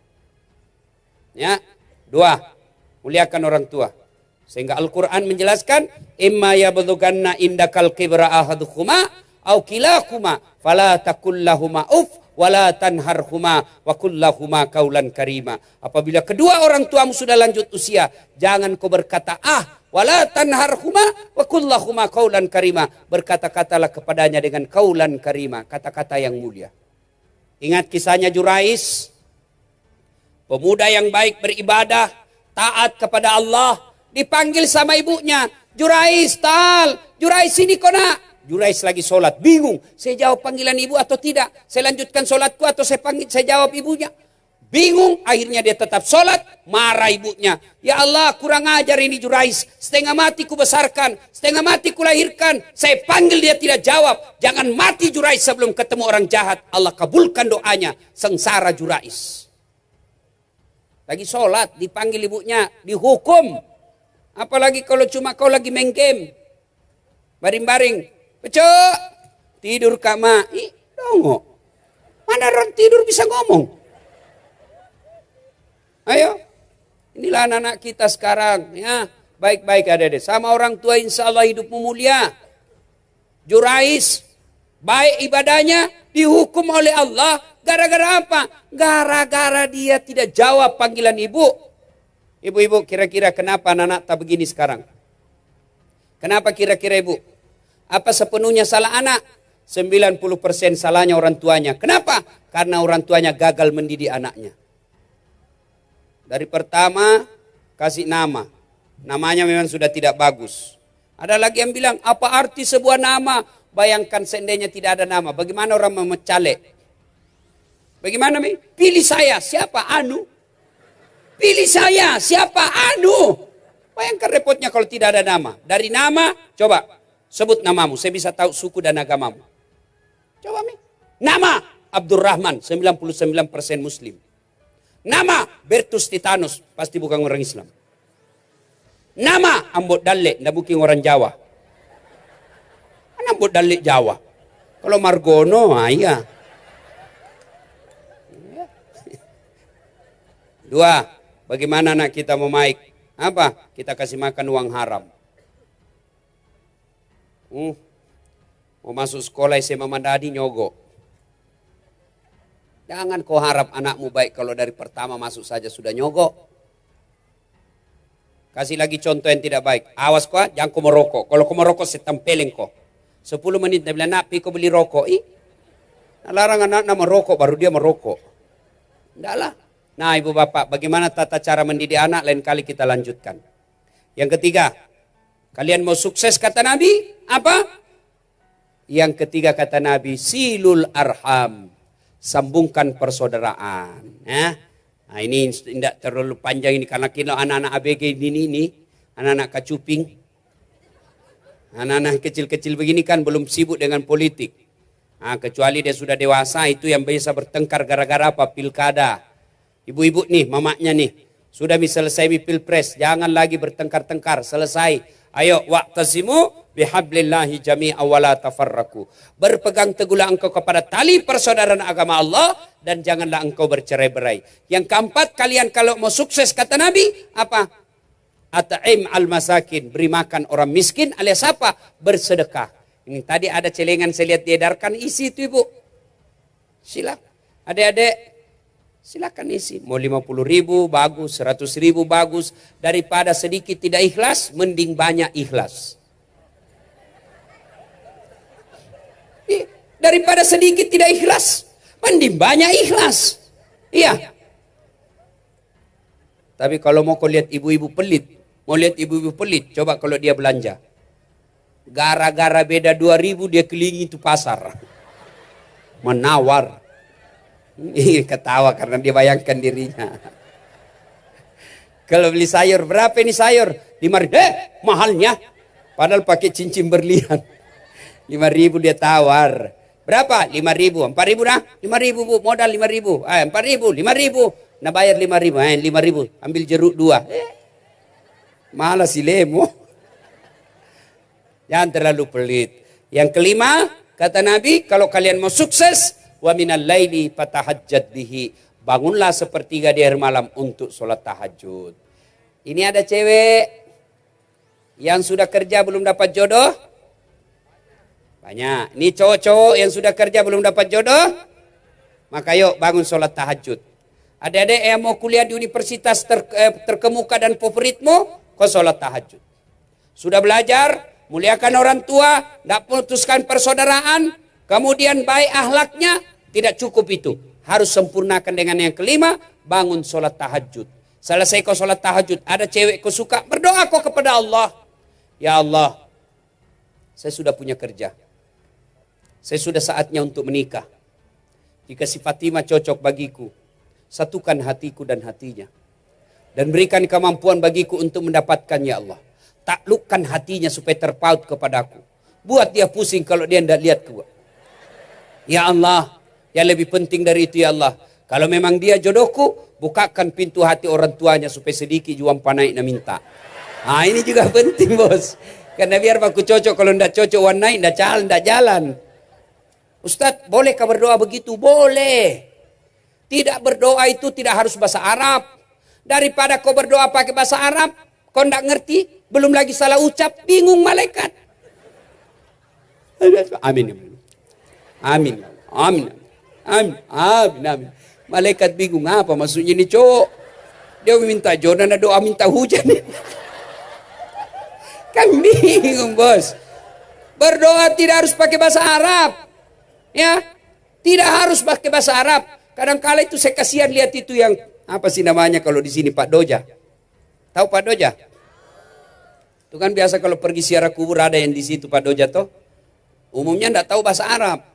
Ya, 2, muliakan orang tua. Sehingga Al-Quran menjelaskan, "Imma yablughanna indakal kibra ahaduhuma au kilahuma fala takul lahuma uf wala tanharhuma wa qul lahuma qaulan karima." Apabila kedua orang tuamu sudah lanjut usia, jangan kau berkata wala tanharhuma wa qul lahuma qaulan karima. Berkata-katalah kepadanya dengan qaulan karima, kata-kata yang mulia. Ingat kisahnya Jurais, pemuda yang baik beribadah, taat kepada Allah, dipanggil sama ibunya, "Jurais, Jurais sini kau nak." Jurais lagi sholat, bingung. Saya jawab panggilan ibu atau tidak? Saya lanjutkan sholatku atau saya jawab ibunya? Bingung, akhirnya dia tetap sholat. Marah ibunya. "Ya Allah, kurang ajar ini Jurais. Setengah mati ku besarkan, setengah mati ku lahirkan. Saya panggil dia tidak jawab. Jangan mati Jurais sebelum ketemu orang jahat." Allah kabulkan doanya. Sengsara Jurais. Lagi sholat, dipanggil ibunya, dihukum. Apalagi kalau cuma kau lagi main game. Baring-baring. "Pecok, tidur kak ma." Dongo. Mana orang tidur bisa ngomong? Ayo, inilah anak-anak kita sekarang. Ya, baik-baik adik-adik. Sama orang tua insya Allah hidupmu mulia. Jurais, baik ibadahnya, dihukum oleh Allah. Gara-gara apa? Gara-gara dia tidak jawab panggilan ibu. Ibu-ibu, kira-kira kenapa anak-anak tak begini sekarang? Kenapa kira-kira ibu? Apa sepenuhnya salah anak? 90% salahnya orang tuanya. Kenapa? Karena orang tuanya gagal mendidik anaknya. Dari pertama, kasih nama. Namanya memang sudah tidak bagus. Ada lagi yang bilang, apa arti sebuah nama? Bayangkan seandainya tidak ada nama. Bagaimana orang memecalek? Bagaimana? Pilih saya, siapa? Anu. Pilih saya, siapa? Anu. Bayangkan repotnya kalau tidak ada nama. Dari nama, coba. Sebut namamu, saya bisa tahu suku dan agamamu. Coba Nama Abdurrahman, 99% Muslim. Nama Bertus Titanus, pasti bukan orang Islam. Nama Ambot Dalle, tidak mungkin orang Jawa. Mana Ambot Dalle Jawa? Kalau Margono, iya. 2, bagaimana anak kita mau baik? Apa? Kita kasih makan uang haram. Mau masuk sekolah SMA Mandadi nyogok. Jangan kau harap anakmu baik kalau dari pertama masuk saja sudah nyogok. Kasih lagi contoh yang tidak baik. Awas kau, jangan kau merokok. Kalau kau merokok, saya tempelin kau. 10 menit, dia bilang, nak, kau beli rokok. Larang anak-anak merokok, baru dia merokok. Enggak lah. Nah, ibu bapak, bagaimana tata cara mendidik anak? Lain kali kita lanjutkan. Yang ketiga, kalian mau sukses kata Nabi? Apa? Yang ketiga kata Nabi, silul arham. Sambungkan persaudaraan. Nah, ini tidak terlalu panjang ini. Karena kita anak-anak ABG ini, anak-anak kacuping. Anak-anak kecil-kecil begini kan belum sibuk dengan politik. Nah, kecuali dia sudah dewasa, itu yang biasa bertengkar gara-gara apa? Pilkada. Ibu-ibu nih, mamanya nih, sudah selesai pilpres, jangan lagi bertengkar-tengkar, selesai. Ayo, wa'tasimu bihablillahi jami'a wa la tafarraku. Berpegang teguhlah engkau kepada tali persaudaraan agama Allah dan janganlah engkau bercerai-berai. Yang keempat, kalian kalau mau sukses kata Nabi, apa? At'im al-masakin, beri makan orang miskin alias apa? Bersedekah. Ini tadi ada celengan saya lihat diedarkan, isi itu ibu. Silakan. Adik-adik, silakan isi. Mau 50.000 bagus, 100.000 bagus. Daripada sedikit tidak ikhlas, mending banyak ikhlas. Daripada sedikit tidak ikhlas, mending banyak ikhlas. Iya. Tapi kalau mau kau lihat ibu-ibu pelit, coba kalau dia belanja. Gara-gara beda 2.000 dia keliling itu pasar. Menawar. Ketawa karena dia bayangkan dirinya. Kalau beli sayur, berapa ini sayur? 5.000. Mahalnya. Padahal pakai cincin berlian. 5.000 dia tawar. Berapa? 5.000. 4.000 dah? 5.000 bu, modal 5.000. 4.000, 5.000. Nah bayar 5.000. 5.000. Ambil jeruk 2. Malah si lemo. Jangan terlalu pelit. Yang kelima, kata Nabi, kalau kalian mau sukses, wa minal laili fatahajjad bihi. Bangunlah sepertiga di akhir malam untuk sholat tahajud. Ini ada cewek yang sudah kerja belum dapat jodoh? Banyak. Ini cowok-cowok yang sudah kerja belum dapat jodoh? Maka yuk bangun sholat tahajud. Adik-adik yang mau kuliah di universitas terkemuka dan favoritmu, kau sholat tahajud. Sudah belajar, muliakan orang tua, tidak putuskan persaudaraan, kemudian baik akhlaknya, tidak cukup itu. Harus sempurnakan dengan yang kelima, bangun sholat tahajud. Selesai kau sholat tahajud, ada cewek kau suka, berdoa kau kepada Allah. Ya Allah, saya sudah punya kerja. Saya sudah saatnya untuk menikah. Jika si Fatimah cocok bagiku, satukan hatiku dan hatinya. Dan berikan kemampuan bagiku untuk mendapatkannya Allah. Taklukkan hatinya supaya terpaut kepadaku. Buat dia pusing kalau dia tidak lihat ku. Ya Allah, yang lebih penting dari itu ya Allah. Kalau memang dia jodohku, bukakan pintu hati orang tuanya supaya sedikit juang panai nak minta. Nah ini juga penting bos. Karena biar aku cocok, kalau tidak cocok warnai, tidak jalan. Ustadz, bolehkah berdoa begitu? Boleh. Tidak berdoa itu tidak harus bahasa Arab. Daripada kau berdoa pakai bahasa Arab, kau tidak ngerti, belum lagi salah ucap, bingung malaikat. Amin. Amin. Amin. Amin. Amin. Amin. Malaikat bingung apa maksudnya ini cowok. Dia minta jodoh, ada doa minta hujan. Kan bingung bos. Berdoa tidak harus pakai bahasa Arab. Ya, tidak harus pakai bahasa Arab. Kadang-kala itu saya kasihan lihat itu yang apa sih namanya kalau di sini Pak Doja. Tahu Pak Doja? Itu kan biasa kalau pergi ziarah kubur ada yang di situ Pak Doja toh. Umumnya tidak tahu bahasa Arab.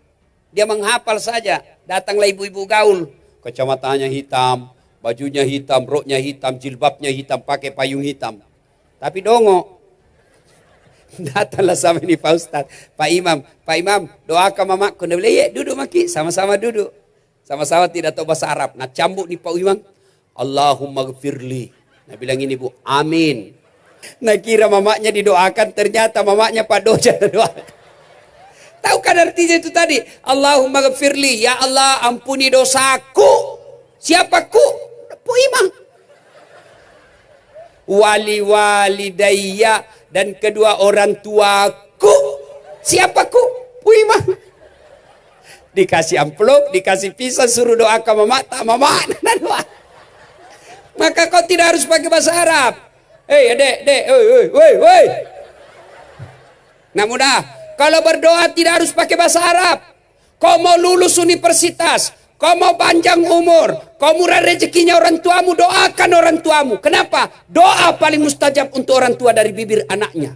Dia menghafal saja. Datanglah ibu-ibu gaul, kacamatanya hitam, bajunya hitam, roknya hitam, jilbabnya hitam, pakai payung hitam. Tapi dongo. Datanglah sama ini Pak Ustadz, Pak Imam, doakan mamaku. Dia bilang, iya duduk maki, sama-sama duduk. Sama-sama tidak tahu bahasa Arab. Nah cambuk nih Pak Imam, Allahumma gfirli. Nah bilang ini bu, amin. Nah kira mamaknya didoakan, ternyata mamaknya Pak Doja doakan. Tahu kan artinya itu tadi? Allahumma gfirli, ya Allah ampuni dosaku. Siapa ku? Pak Imam. Walidayya, dan kedua orang tuaku. Siapa ku? Bu Imam. Dikasih amplop, dikasih pisau, suruh doakan mama, tak mama. Maka kau tidak harus pakai bahasa Arab. Dek, woi. Nah mudah, kalau berdoa tidak harus pakai bahasa Arab. Kau mau lulus universitas, kau mau panjang umur, kau murah rezekinya orang tuamu, doakan orang tuamu. Kenapa? Doa paling mustajab untuk orang tua dari bibir anaknya.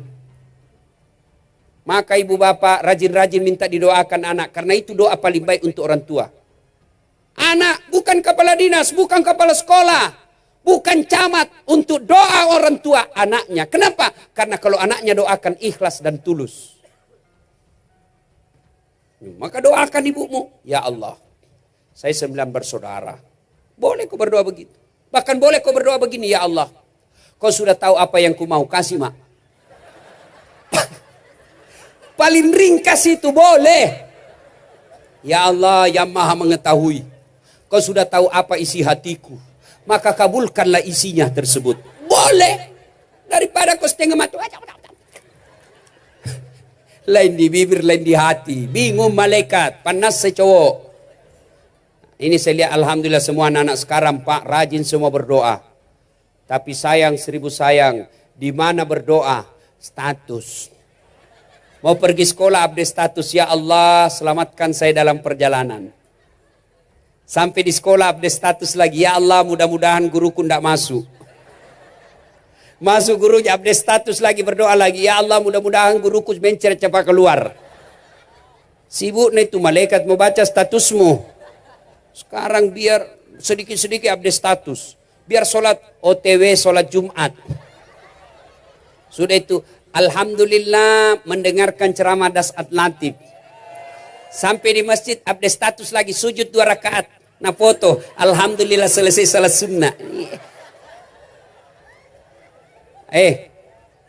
Maka ibu bapak rajin-rajin minta didoakan anak, karena itu doa paling baik untuk orang tua. Anak bukan kepala dinas, bukan kepala sekolah, bukan camat, untuk doa orang tua anaknya. Kenapa? Karena kalau anaknya doakan ikhlas dan tulus. Maka doakan ibumu, ya Allah, saya 9 bersaudara. Boleh kau berdoa begitu. Bahkan boleh kau berdoa begini, ya Allah, kau sudah tahu apa yang ku mau, kasih mak. Paling ringkas itu boleh. Ya Allah yang maha mengetahui, kau sudah tahu apa isi hatiku, maka kabulkanlah isinya tersebut. Boleh. Daripada kau setengah mati. Lain di bibir, lain di hati. Bingung malaikat, panas secowok. Ini saya lihat alhamdulillah semua anak-anak sekarang Pak rajin semua berdoa. Tapi sayang 1000 sayang, di mana berdoa? Status. Mau pergi sekolah update status, ya Allah selamatkan saya dalam perjalanan. Sampai di sekolah update status lagi, ya Allah mudah-mudahan guruku tidak masuk. Masuk gurunya update status lagi, berdoa lagi, ya Allah mudah-mudahan guruku mencer cepat keluar. Sibuk nih itu malaikat mau baca statusmu. Sekarang biar sedikit-sedikit update status. Biar sholat OTW, sholat Jumat. Sudah itu, alhamdulillah mendengarkan ceramah Dasat Latif. Sampai di masjid update status lagi, sujud 2 rakaat. Nah foto, alhamdulillah selesai salat sunnah.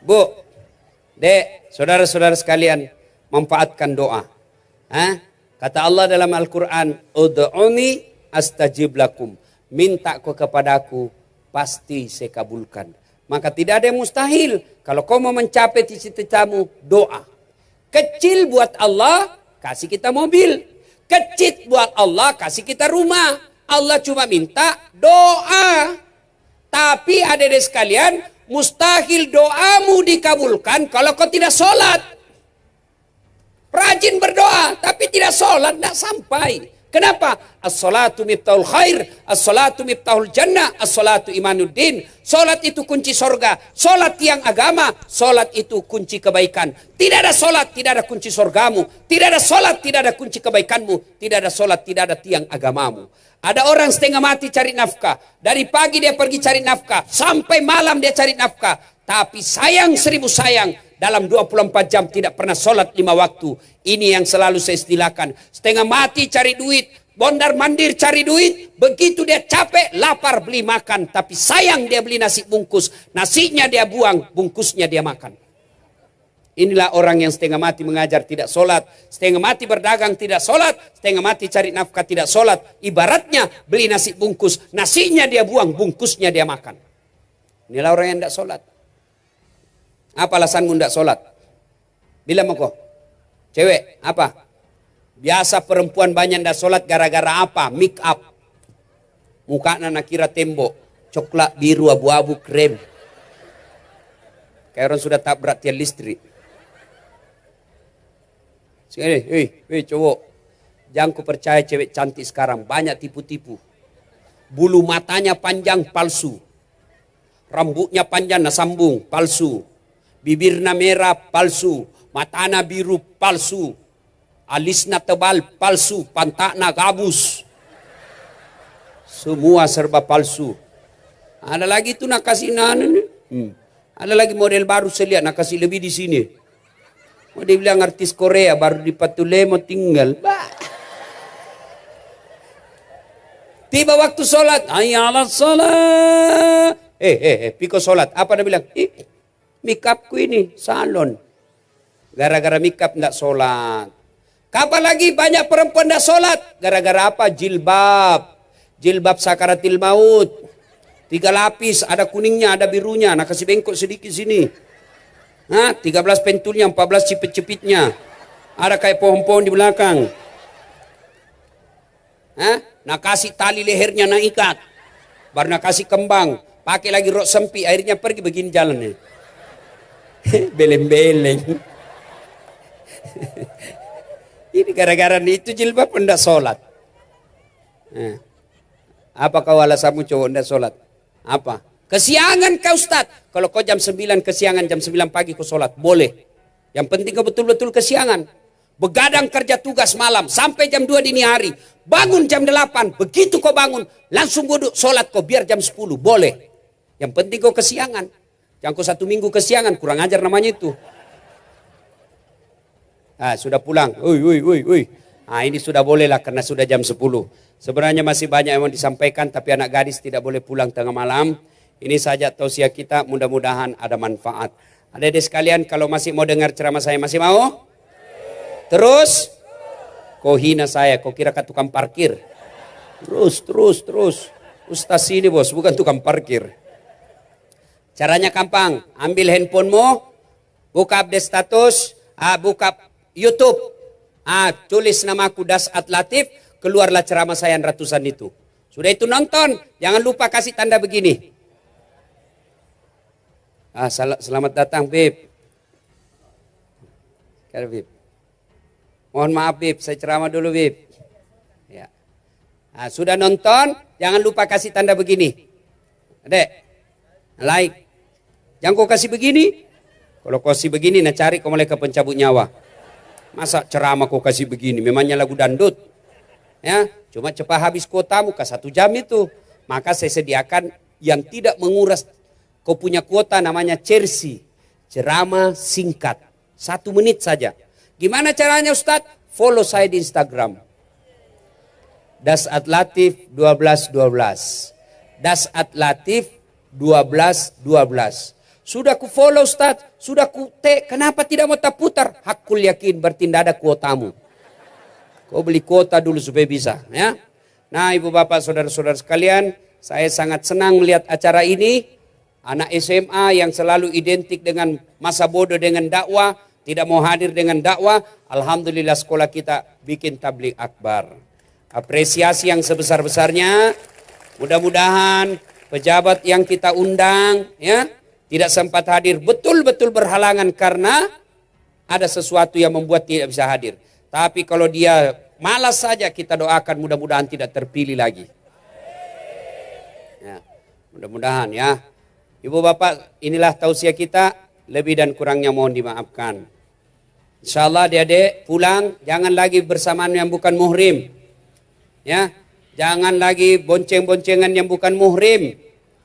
Bu, Dek, saudara-saudara sekalian, manfaatkan doa. Kata Allah dalam Al-Quran, ud'uni astajib lakum. Minta kau kepadaku, pasti saya kabulkan. Maka tidak ada yang mustahil. Kalau kau mau mencapai cita-citamu, doa. Kecil buat Allah, kasih kita mobil. Kecil buat Allah, kasih kita rumah. Allah cuma minta doa. Tapi adik-adik sekalian, mustahil doamu dikabulkan kalau kau tidak sholat. Rajin berdoa, tapi tidak sholat, tidak sampai. Kenapa? As-salatu miftahul khair, as-salatu miftahul jannah, as-salatu imanuddin. Sholat itu kunci sorga, sholat tiang agama, sholat itu kunci kebaikan. Tidak ada sholat, tidak ada kunci sorgamu. Tidak ada sholat, tidak ada kunci kebaikanmu. Tidak ada sholat, tidak ada tiang agamamu. Ada orang setengah mati cari nafkah. Dari pagi dia pergi cari nafkah, sampai malam dia cari nafkah. Tapi sayang 1000 sayang, dalam 24 jam tidak pernah sholat 5 waktu. Ini yang selalu saya istilahkan. Setengah mati cari duit, bondar mandir cari duit. Begitu dia capek, lapar beli makan. Tapi sayang dia beli nasi bungkus. Nasinya dia buang, bungkusnya dia makan. Inilah orang yang setengah mati mengajar tidak sholat. Setengah mati berdagang tidak sholat. Setengah mati cari nafkah tidak sholat. Ibaratnya beli nasi bungkus. Nasinya dia buang, bungkusnya dia makan. Inilah orang yang tidak sholat. Apa alasanmu tidak sholat? Bilang kok. Cewek, apa? Biasa perempuan banyak tidak sholat gara-gara apa? Make up. Mukanya nak kira tembok. Coklat, biru, abu-abu, krem. Kayak orang sudah tabrak tiang listrik. Hei cowok. Jangan ku percaya cewek cantik sekarang. Banyak tipu-tipu. Bulu matanya panjang, palsu. Rambutnya panjang, nah sambung, palsu. Bibirnya merah, palsu. Matanya biru, palsu. Alisnya tebal, palsu. Pantaknya gabus. Semua serba palsu. Ada lagi tuh nak kasih Ada lagi model baru saya lihat, nak kasih lebih di sini. Mau dibilang artis Korea, baru di Patule mau tinggal. Tiba waktu sholat, ayalah sholat. Piko sholat. Apa dia bilang? Make upku ini, salon. Gara-gara make up tidak sholat. Kapan lagi banyak perempuan tidak sholat? Gara-gara apa? Jilbab. Jilbab sakaratil maut. 3 lapis, ada kuningnya, ada birunya. Nak kasih bengkok sedikit sini. 13 pentulnya, 14 cipit-cipitnya. Ada kayak pohon-pohon di belakang. Nak kasih tali lehernya nak ikat. Baru nak kasih kembang. pakai lagi rok sempit, akhirnya pergi begini jalannya. Beleng-beleng. Ini gara-gara itu jilbab hendak sholat. Apa kau alasanmu cowok hendak sholat? Apa? Kesiangan kau Ustaz. Kalau kau jam 9 kesiangan, jam 9 pagi kau sholat, boleh. Yang penting kau betul-betul kesiangan. Begadang kerja tugas malam sampai jam 2 dini hari. Bangun jam 8. Begitu kau bangun, langsung wudhu sholat kau biar jam 10. Boleh. Yang penting kau kesiangan. Jangan kau 1 minggu kesiangan, kurang ajar namanya itu. Sudah pulang. Ini sudah boleh lah karena sudah jam 10. Sebenarnya masih banyak yang mau disampaikan, tapi anak gadis tidak boleh pulang tengah malam. Ini saja tausiah kita, mudah-mudahan ada manfaat. Adik-adik sekalian, kalau masih mau dengar ceramah saya, masih mau? Terus? Kau hina saya, kau kira tukang parkir. Terus. Ustaz sini bos, bukan tukang parkir. Caranya gampang, ambil handphonemu, buka update status, buka YouTube, tulis namaku Das'at Latif, keluarlah ceramah saya ratusan itu. Sudah itu nonton, jangan lupa kasih tanda begini. Selamat datang Bib. Bib. Mohon maaf Bib, saya ceramah dulu Bib. Ya. Sudah nonton, jangan lupa kasih tanda begini. Adek, like. Jangan kau kasih begini. Kalau kau kasih begini, cari kau mulai ke pencabut nyawa. Masa ceramah kau kasih begini, memangnya lagu dandut. Ya, cuma cepat habis kuotamu ke 1 jam itu. Maka saya sediakan yang tidak menguras. Kau punya kuota namanya Chelsea. Ceramah singkat. 1 menit saja. Gimana caranya Ustadz? Follow saya di Instagram. Das'at Latif 1212. Das'at Latif 1212. Sudah ku follow Ustadz. Sudah ku tag. Kenapa tidak mau terputar? Hakul yakin berarti tidak ada kuotamu. Kau beli kuota dulu supaya bisa. Ya. Nah ibu bapak saudara-saudara sekalian. Saya sangat senang melihat acara ini. Anak SMA yang selalu identik dengan masa bodoh dengan dakwah, tidak mau hadir dengan dakwah, alhamdulillah sekolah kita bikin tabligh akbar. Apresiasi yang sebesar-besarnya. Mudah-mudahan pejabat yang kita undang ya tidak sempat hadir betul-betul berhalangan karena ada sesuatu yang membuat tidak bisa hadir. Tapi kalau dia malas saja, kita doakan mudah-mudahan tidak terpilih lagi. Ya, mudah-mudahan ya. Ibu bapak, inilah tausiah kita, lebih dan kurangnya mohon dimaafkan. Insyaallah adik-adik pulang, jangan lagi bersamaan yang bukan muhrim. Ya, jangan lagi bonceng-boncengan yang bukan muhrim.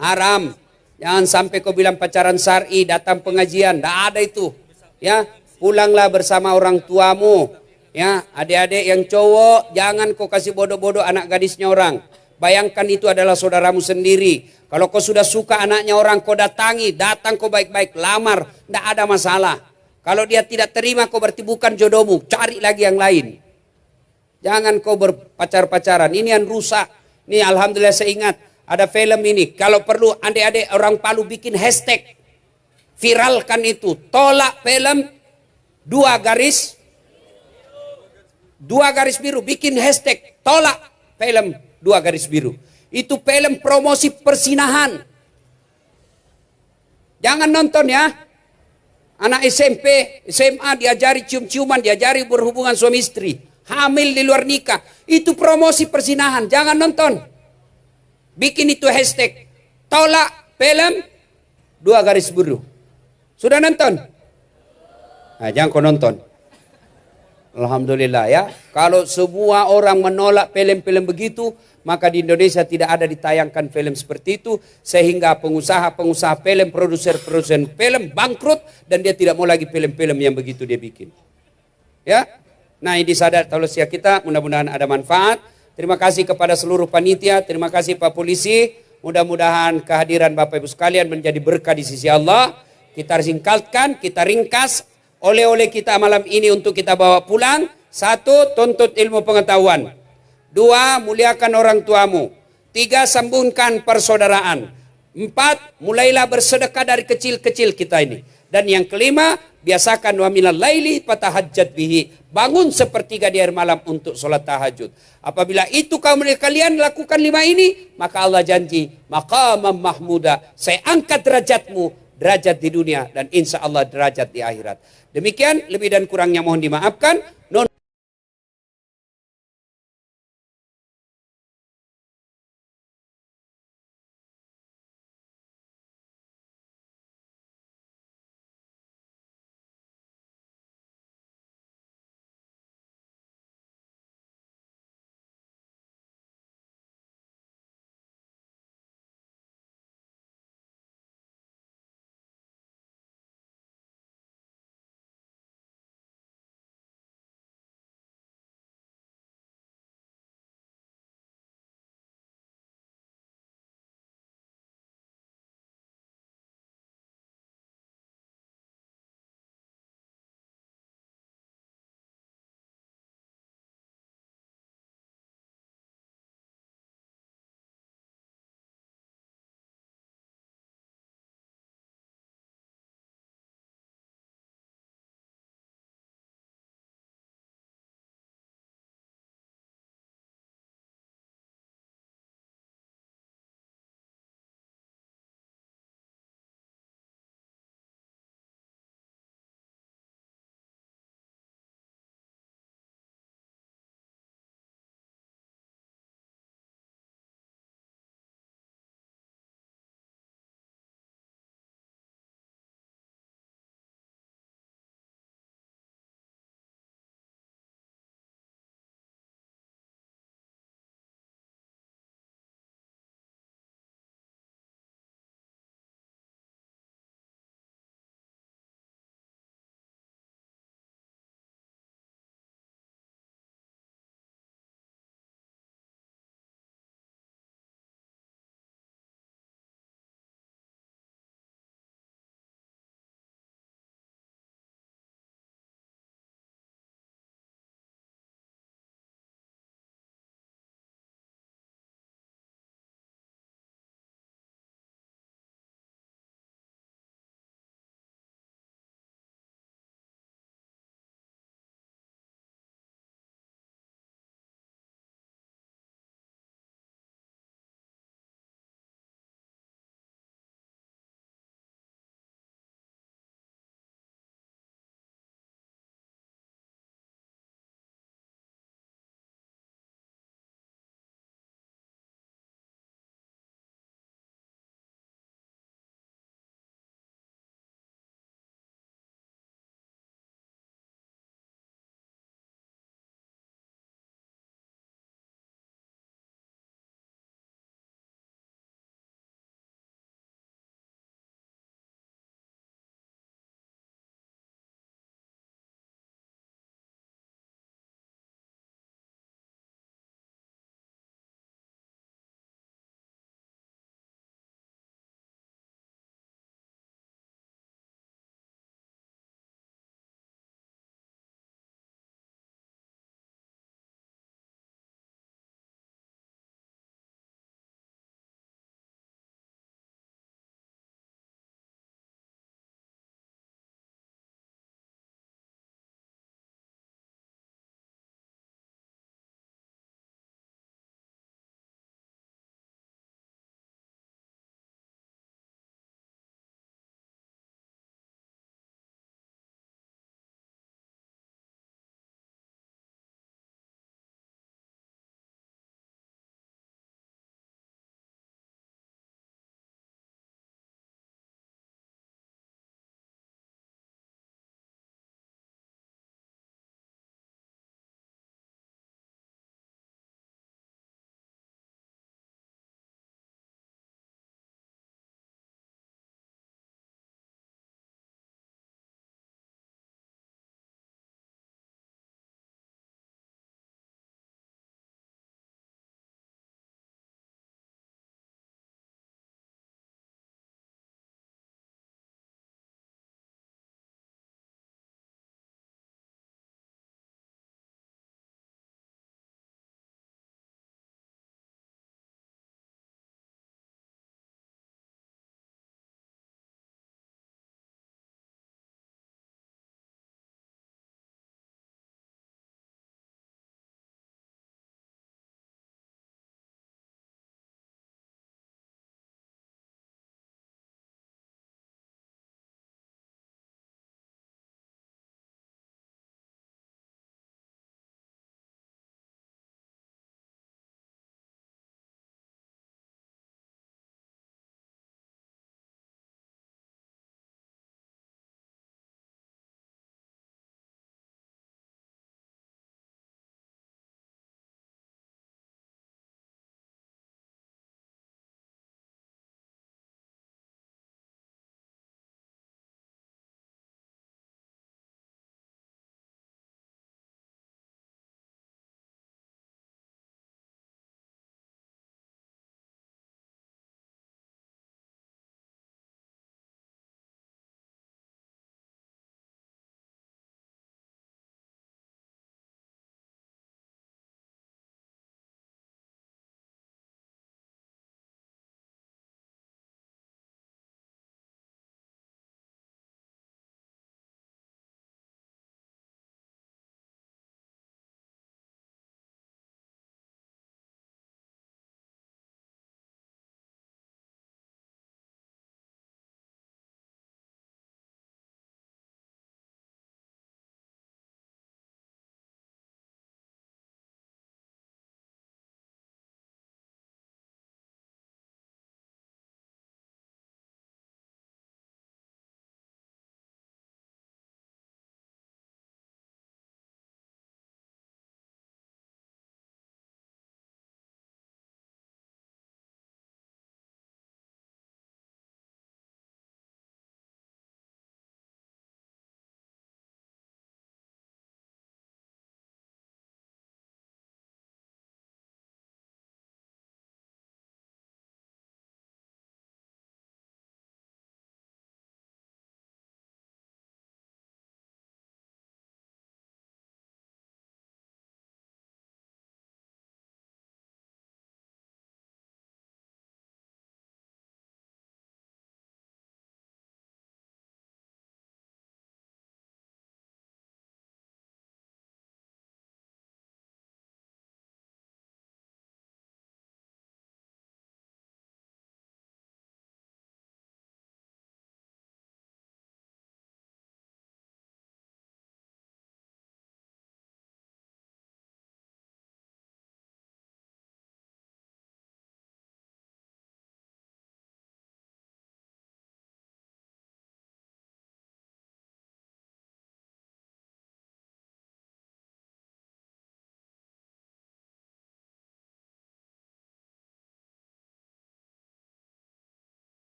Haram. Jangan sampai kau bilang pacaran syar'i, datang pengajian, tidak ada itu. Ya, pulanglah bersama orang tuamu. Ya, adik-adik yang cowok, jangan kau kasih bodoh-bodoh anak gadisnya orang. Bayangkan itu adalah saudaramu sendiri. Kalau kau sudah suka anaknya orang, kau datangi, datang kau baik-baik, lamar, tidak ada masalah. Kalau dia tidak terima, kau berarti bukan jodohmu, cari lagi yang lain. Jangan kau berpacar-pacaran, ini yang rusak. Ini alhamdulillah saya ingat, ada film ini. Kalau perlu adik-adik orang Palu bikin hashtag, viralkan itu, tolak film 2 garis biru, bikin hashtag, tolak film 2 garis biru. Itu film promosi persinahan. Jangan nonton ya. Anak SMP, SMA diajari cium-ciuman, diajari berhubungan suami istri. Hamil di luar nikah. Itu promosi persinahan. Jangan nonton. Bikin itu hashtag. Tolak film 2 garis biru. Sudah nonton? Nah, jangan kau nonton. Alhamdulillah ya. Kalau semua orang menolak film-film begitu, maka di Indonesia tidak ada ditayangkan film seperti itu. Sehingga pengusaha-pengusaha film, produser film bangkrut. Dan dia tidak mau lagi film-film yang begitu dia bikin. Ya. Nah ini sadar tausiah kita, mudah-mudahan ada manfaat. Terima kasih kepada seluruh panitia. Terima kasih Pak Polisi. Mudah-mudahan kehadiran Bapak Ibu sekalian menjadi berkah di sisi Allah. Kita singkatkan, kita ringkas. Oleh-oleh kita malam ini untuk kita bawa pulang. 1, tuntut ilmu pengetahuan. 2, muliakan orang tuamu. 3, sambungkan persaudaraan. 4, mulailah bersedekah dari kecil-kecil kita ini. Dan yang kelima, Biasakan wa minal laili fatahajjat bihi. Bangun sepertiga di akhir malam untuk sholat tahajud. Apabila itu kalian lakukan 5 ini, maka Allah janji, maqamam mahmuda, saya angkat derajatmu, derajat di dunia dan insya Allah derajat di akhirat. Demikian, lebih dan kurangnya mohon dimaafkan.